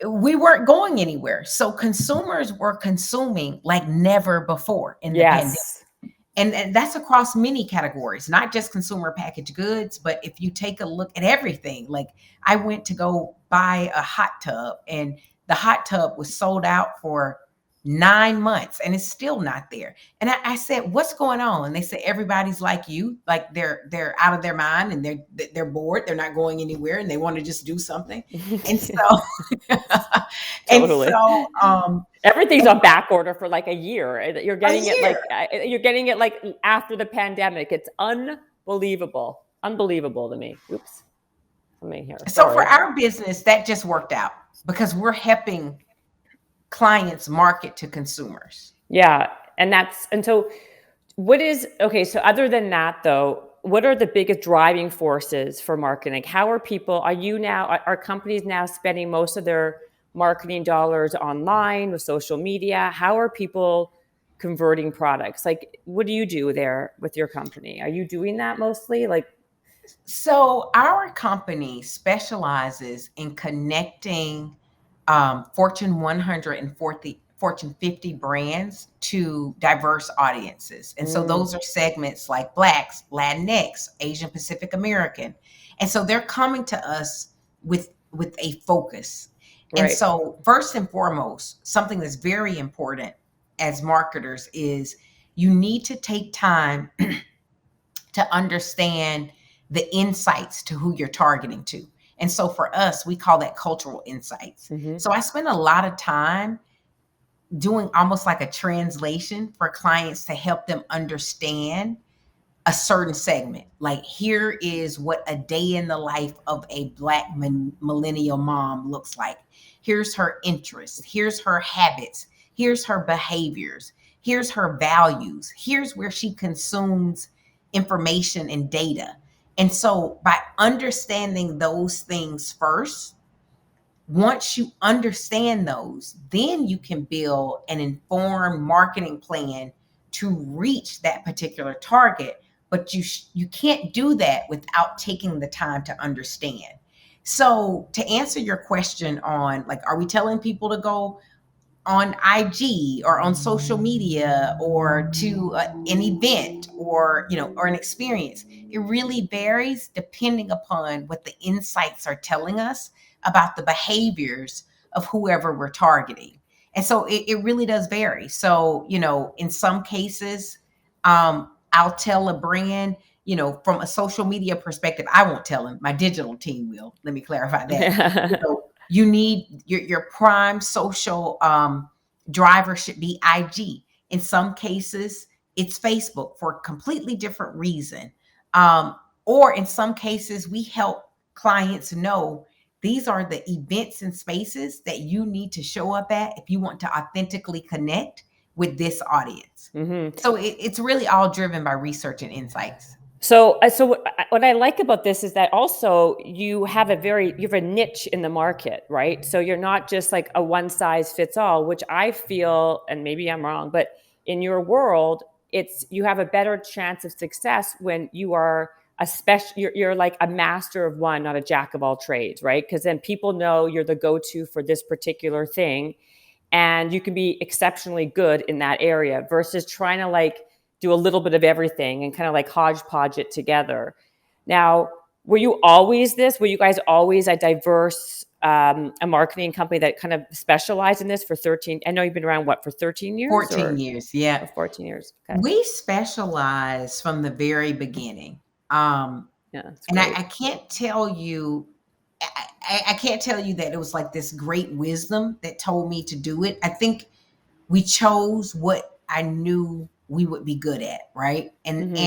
C: we weren't going anywhere. So consumers were consuming like never before in the pandemic.
B: Yes.
C: And that's across many categories, not just consumer packaged goods, but if you take a look at everything, like I went to go buy a hot tub and the hot tub was sold out for 9 months and it's still not there. And I said, what's going on? And they said, everybody's like you, like they're out of their mind and they're bored, they're not going anywhere and they want to just do something. And so and
B: Totally.
C: so
B: Everything's on back order for like a year. You're
C: a
B: getting it
C: year.
B: like after the pandemic. It's unbelievable. Unbelievable to me. Oops. Let me hear.
C: So for
B: Sorry.
C: our business, that just worked out because we're helping clients market to consumers.
B: Yeah. And so okay, so other than that though, what are the biggest driving forces for marketing? Are companies now spending most of their marketing dollars online with social media? How are people converting products? Like, what do you do there with your company? Are you doing that mostly? Like,
C: So our company specializes in connecting Fortune 100 and Fortune 50 brands to diverse audiences. And so
B: mm,
C: those are segments like Blacks, Latinx, Asian Pacific American. And so they're coming to us with a focus. And
B: right.
C: so first and foremost, something that's very important as marketers is you need to take time to understand the insights to who you're targeting to. And so for us, we call that cultural insights.
B: Hmm.
C: So I spend a lot of time doing almost like a translation for clients to help them understand a certain segment. Like, here is what a day in the life of a Black millennial mom looks like. Here's her interests. Here's her habits. Here's her behaviors. Here's her values. Here's where she consumes information and data. And so, by understanding those things first, once you understand those, then you can build an informed marketing plan to reach that particular target. But you can't do that without taking the time to understand. So to answer your question on, like, are we telling people to go on IG or on social media or to an event or or an experience? It really varies depending upon what the insights are telling us about the behaviors of whoever we're targeting. And so it really does vary. So in some cases, I'll tell a brand, from a social media perspective. I won't tell them, my digital team will. Let me clarify that. You need your prime social driver should be IG. In some cases, it's Facebook for a completely different reason. Or in some cases, we help clients know these are the events and spaces that you need to show up at if you want to authentically connect with this audience.
B: Hmm.
C: So it's really all driven by research and insights.
B: So what I like about this is that also you have a niche in the market, right? So you're not just like a one size fits all, which I feel, and maybe I'm wrong, but in your world, you have a better chance of success when you are you're like a master of one, not a jack of all trades, right? Because then people know you're the go-to for this particular thing, and you can be exceptionally good in that area versus trying to like do a little bit of everything and kind of like hodgepodge it together. Now, were you always this? Were you guys always a diverse a marketing company that kind of specialized in this for 13? I know you've been around for 13 years
C: 14
B: or
C: years, yeah.
B: 14 years. Okay.
C: We specialize from the very beginning.
B: Yeah, that's
C: And
B: great.
C: I can't tell you I can't tell you that it was like this great wisdom that told me to do it. I think we chose what I knew we would be good at, right? And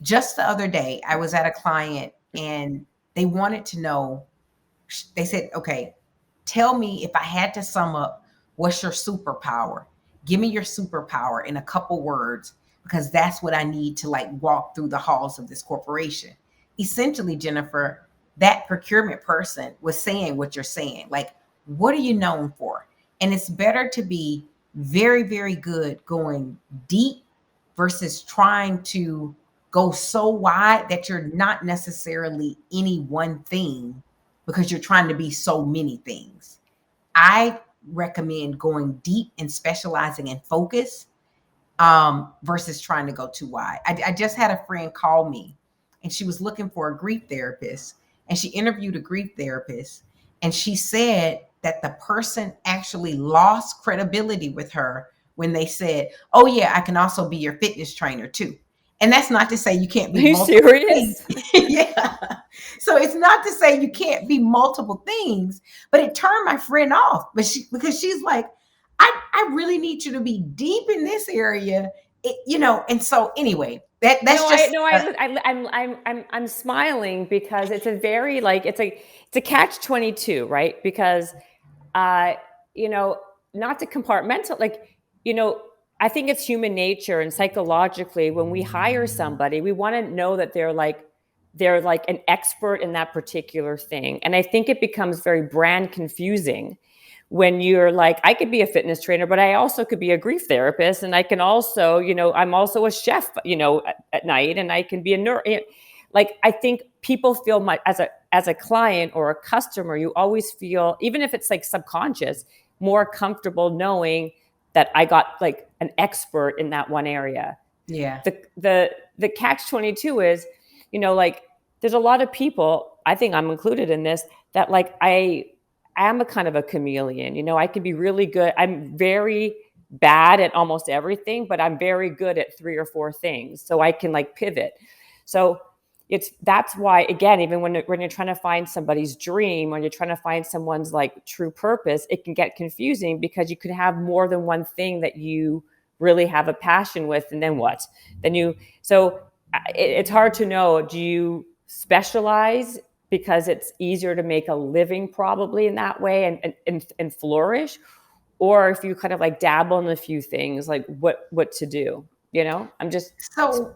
C: just the other day, I was at a client and they wanted to know, they said, okay, tell me if I had to sum up, what's your superpower? Give me your superpower in a couple words, because that's what I need to like walk through the halls of this corporation. Essentially, Jennifer, that procurement person was saying what you're saying. Like, what are you known for? And it's better to be very, very good going deep versus trying to go so wide that you're not necessarily any one thing because you're trying to be so many things. I recommend going deep and specializing in focus versus trying to go too wide. I just had a friend call me and she was looking for a grief therapist and she interviewed a grief therapist and she said that the person actually lost credibility with her when they said, oh yeah, I can also be your fitness trainer too. And that's not to say you can't
B: Are
C: be
B: you
C: multiple
B: serious?
C: things. Yeah. So it's not to say you can't be multiple things, but it turned my friend off. But because she's like, I really need you to be deep in this area, and so anyway, that's just
B: I'm smiling because it's a very like it's a catch-22, right? Because uh, you know, not to compartmental, like, I think it's human nature and psychologically when we hire somebody, we want to know that they're like an expert in that particular thing. And I think it becomes very brand confusing when you're like, I could be a fitness trainer, but I also could be a grief therapist. And I can also, I'm also a chef, at night, and I can be a nurse. Like, I think people feel as a client or a customer, you always feel, even if it's like subconscious, more comfortable knowing that I got like an expert in that one area.
C: yeah.
B: The catch-22 is, like, there's a lot of people, I think I'm included in this, that like I am a kind of a chameleon. I can be really good. I'm very bad at almost everything, but I'm very good at 3 or 4 things. So I can like pivot. So that's why, again, even when you're trying to find somebody's dream, when you're trying to find someone's like true purpose, it can get confusing because you could have more than one thing that you really have a passion with. And then what? So it's hard to know. Do you specialize because it's easier to make a living probably in that way and flourish? Or if you kind of like dabble in a few things, like what to do, I'm just
C: So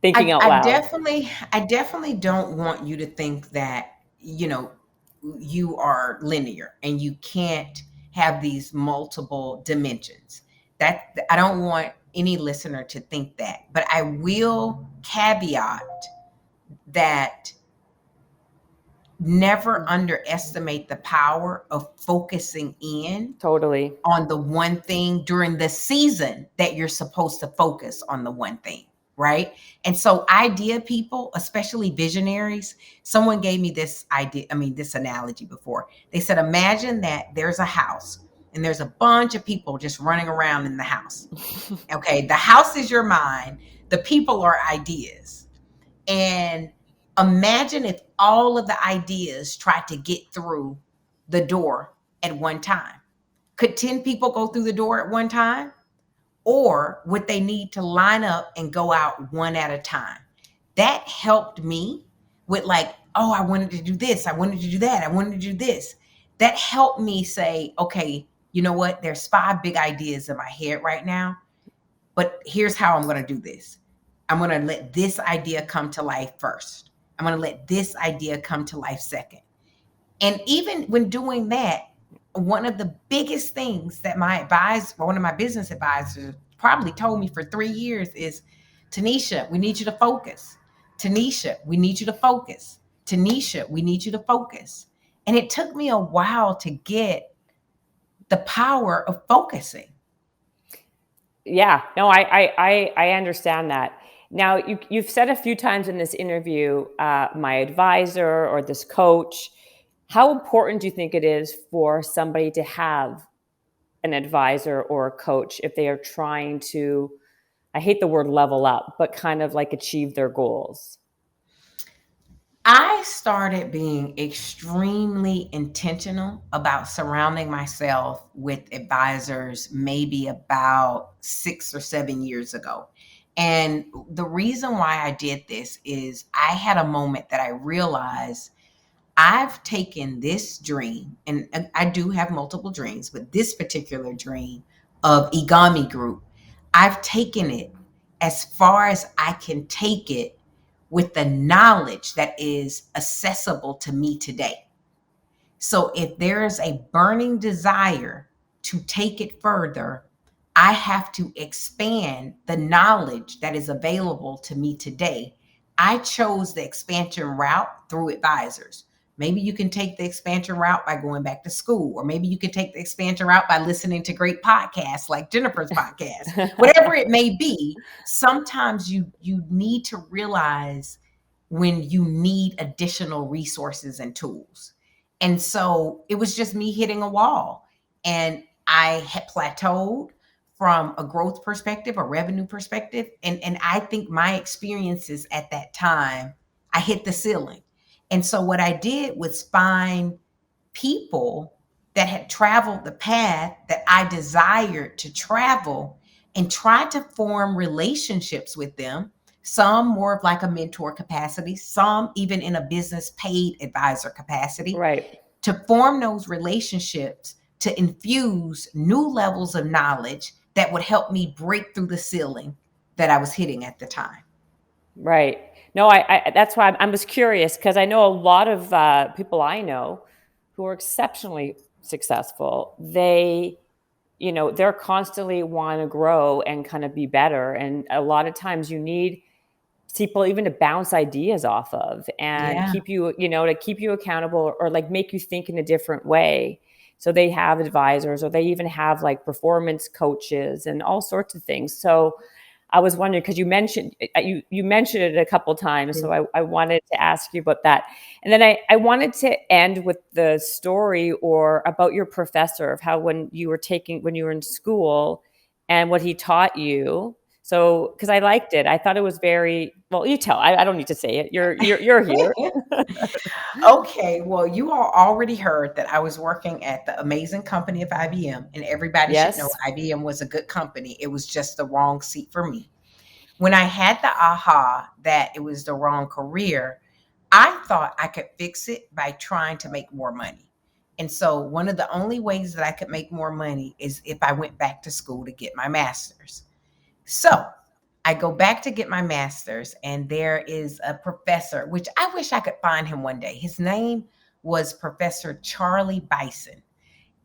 B: thinking out
C: I
B: loud.
C: definitely don't want you to think that, you are linear and you can't have these multiple dimensions. That I don't want any listener to think that, but I will caveat that never underestimate the power of focusing in
B: Totally.
C: on the one thing during the season that you're supposed to focus on the one thing, right? And so idea people, especially visionaries, someone gave me this idea, this analogy before. They said, imagine that there's a house and there's a bunch of people just running around in the house. Okay, the house is your mind, the people are ideas. And imagine if all of the ideas tried to get through the door at one time. Could 10 people go through the door at one time? Or would they need to line up and go out one at a time? That helped me with like, oh, I wanted to do this. I wanted to do that. I wanted to do this. That helped me say, okay, you know what? There's 5 big ideas in my head right now, but here's how I'm going to do this. I'm going to let this idea come to life first. I'm going to let this idea come to life second. And even when doing that, one of the biggest things that one of my business advisors probably told me for 3 years is, Teneshia, we need you to focus. Teneshia, we need you to focus. Teneshia, we need you to focus. And it took me a while to get the power of focusing.
B: Yeah, no, I understand that. Now, you've said a few times in this interview, my advisor or this coach. How important do you think it is for somebody to have an advisor or a coach if they are trying to, I hate the word level up, but kind of like achieve their goals?
C: I started being extremely intentional about surrounding myself with advisors maybe about 6 or 7 years ago. And the reason why I did this is I had a moment that I realized I've taken this dream, and I do have multiple dreams, but this particular dream of Egami Group, I've taken it as far as I can take it with the knowledge that is accessible to me today. So if there is a burning desire to take it further, I have to expand the knowledge that is available to me today. I chose the expansion route through advisors. Maybe you can take the expansion route by going back to school, or maybe you can take the expansion route by listening to great podcasts like Jennifer's podcast. Whatever it may be, sometimes you need to realize when you need additional resources and tools. And so it was just me hitting a wall. And I had plateaued from a growth perspective, a revenue perspective. And I think my experiences at that time, I hit the ceiling. And so what I did was find people that had traveled the path that I desired to travel and try to form relationships with them. Some more of like a mentor capacity, some even in a business paid advisor capacity,
B: Right.
C: to form those relationships to infuse new levels of knowledge that would help me break through the ceiling that I was hitting at the time.
B: Right. No, I that's why I was curious, because I know a lot of people I know who are exceptionally successful. They're constantly want to grow and kind of be better. And a lot of times you need people even to bounce ideas off of and
C: Yeah.
B: to keep you accountable, or like make you think in a different way. So they have advisors, or they even have like performance coaches and all sorts of things. So I was wondering, because you mentioned it a couple times, so I wanted to ask you about that. And then I wanted to end with the story or about your professor, of how when you were in school and what he taught you. So, because I liked it, I thought it was very well. You tell. I don't need to say it. You're here.
C: Okay, well, you all already heard that I was working at the amazing company of IBM, and everybody should know
B: Yes.
C: IBM was a good company. It was just the wrong seat for me. When I had the aha that it was the wrong career, I thought I could fix it by trying to make more money. And so, one of the only ways that I could make more money is if I went back to school to get my master's. So, I go back to get my master's, and there is a professor, which I wish I could find him one day. His name was Professor Charlie Bison.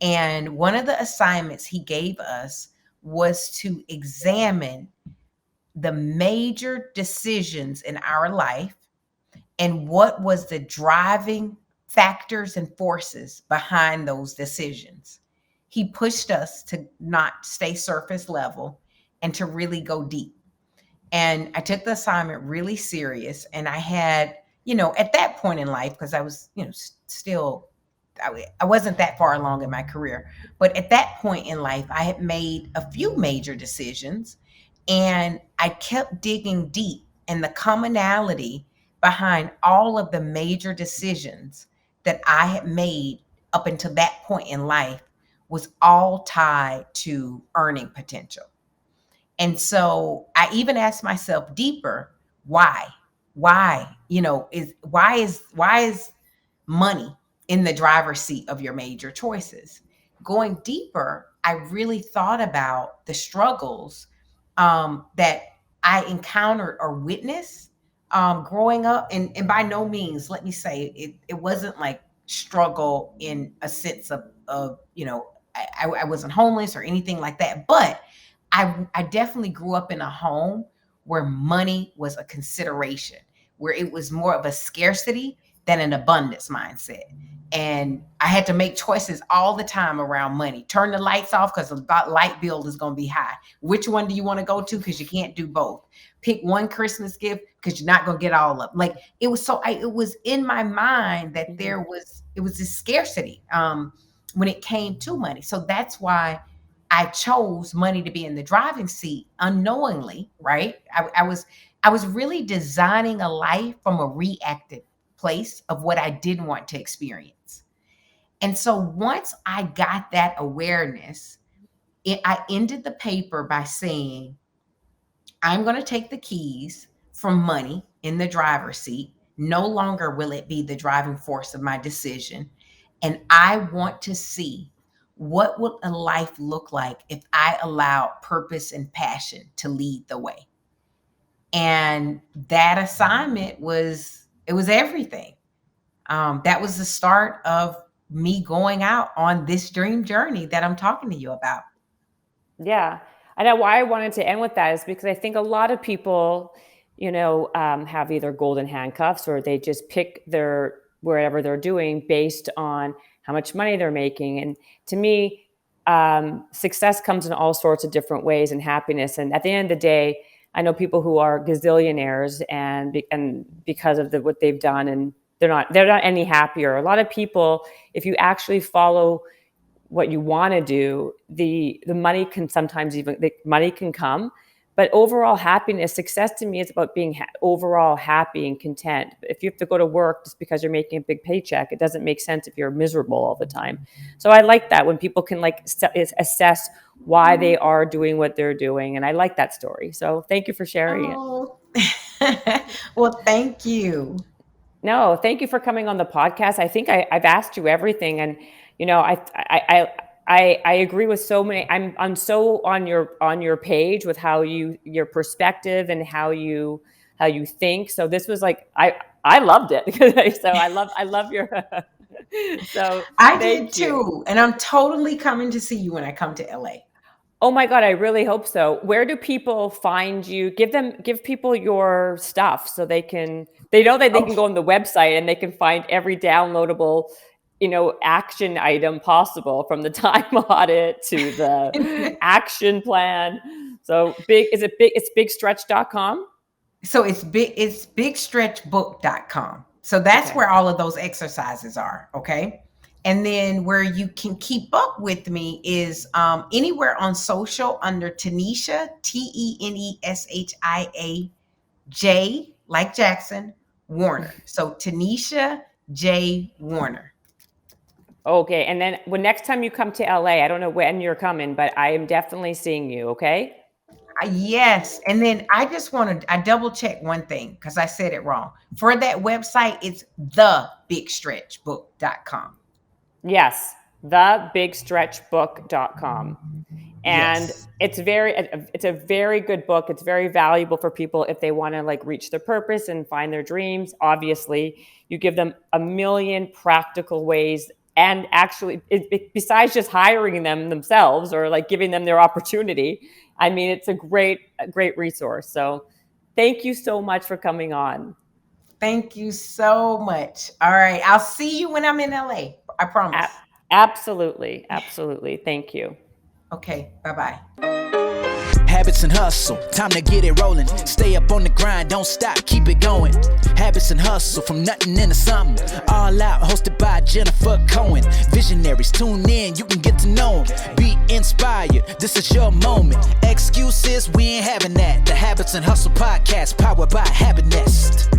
C: And one of the assignments he gave us was to examine the major decisions in our life and what was the driving factors and forces behind those decisions. He pushed us to not stay surface level and to really go deep. And I took the assignment really serious. And I had, at that point in life, because I was, still, I wasn't that far along in my career. But at that point in life, I had made a few major decisions, and I kept digging deep. And the commonality behind all of the major decisions that I had made up until that point in life was all tied to earning potential. And so I even asked myself deeper, why? Why? Why is money in the driver's seat of your major choices? Going deeper, I really thought about the struggles that I encountered or witnessed growing up. And by no means, let me say, it wasn't like struggle in a sense of I wasn't homeless or anything like that. But I definitely grew up in a home where money was a consideration, where it was more of a scarcity than an abundance mindset. And I had to make choices all the time around money. Turn the lights off because the light bill is going to be high. Which one do you want to go to? Because you can't do both. Pick one Christmas gift because you're not going to get all of them. Like it was it was in my mind that it was this scarcity when it came to money. So that's why I chose money to be in the driving seat unknowingly, right? I was really designing a life from a reactive place of what I didn't want to experience. And so once I got that awareness, I ended the paper by saying, I'm going to take the keys from money in the driver's seat. No longer will it be the driving force of my decision. And I want to see what would a life look like if I allowed purpose and passion to lead the way. And that assignment was everything. That was the start of me going out on this dream journey that I'm talking to you about.
B: Yeah. And why I wanted to end with that is because I think a lot of people, have either golden handcuffs or they just pick their wherever they're doing based on how much money they're making. And to me, success comes in all sorts of different ways, and happiness. And at the end of the day, I know people who are gazillionaires and because of what they've done, and they're not any happier. A lot of people, if you actually follow what you want to do, the money can sometimes the money can come, but overall happiness, success to me is about being overall happy and content. If you have to go to work just because you're making a big paycheck, it doesn't make sense if you're miserable all the time. So I like that when people can assess why they are doing what they're doing. And I like that story. So thank you for sharing it.
C: Well, thank you.
B: No, thank you for coming on the podcast. I think I've asked you everything, and I agree with so many. I'm so on your page with how your perspective and how you think. So this was like I loved it. So I love your. So
C: I did too, and I'm totally coming to see you when I come to LA.
B: Oh my God, I really hope so. Where do people find you? Give people your stuff so they know that they can go on the website and they can find every downloadable, action item possible, from the time audit to the action plan. So it's bigstretch.com.
C: So it's bigstretchbook.com. So that's where all of those exercises are. Okay. And then where you can keep up with me is anywhere on social under Teneshia, Teneshia J, like Jackson, Warner. So Teneshia J Warner.
B: Okay. And then next time you come to LA, I don't know when you're coming, but I am definitely seeing you. Okay.
C: Yes. And then I just I double check one thing because I said it wrong. For that website, it's thebigstretchbook.com.
B: Yes, thebigstretchbook.com. And yes. It's a very good book. It's very valuable for people if they want to reach their purpose and find their dreams. Obviously, you give them a million practical ways, and actually, besides just hiring them themselves or giving them their opportunity, I mean, it's a great resource. So thank you so much for coming on.
C: Thank you so much. All right. I'll see you when I'm in LA. I promise.
B: Absolutely. Absolutely. Thank you.
C: Okay. Bye-bye.
D: Habits and hustle, time to get it rolling. Stay up on the grind, don't stop, keep it going. Habits and hustle, from nothing into something. All out, hosted by Jennifer Cohen. Visionaries, tune in, you can get to know them. Be inspired, this is your moment. Excuses, we ain't having that. The Habits and Hustle podcast, powered by Habit Nest.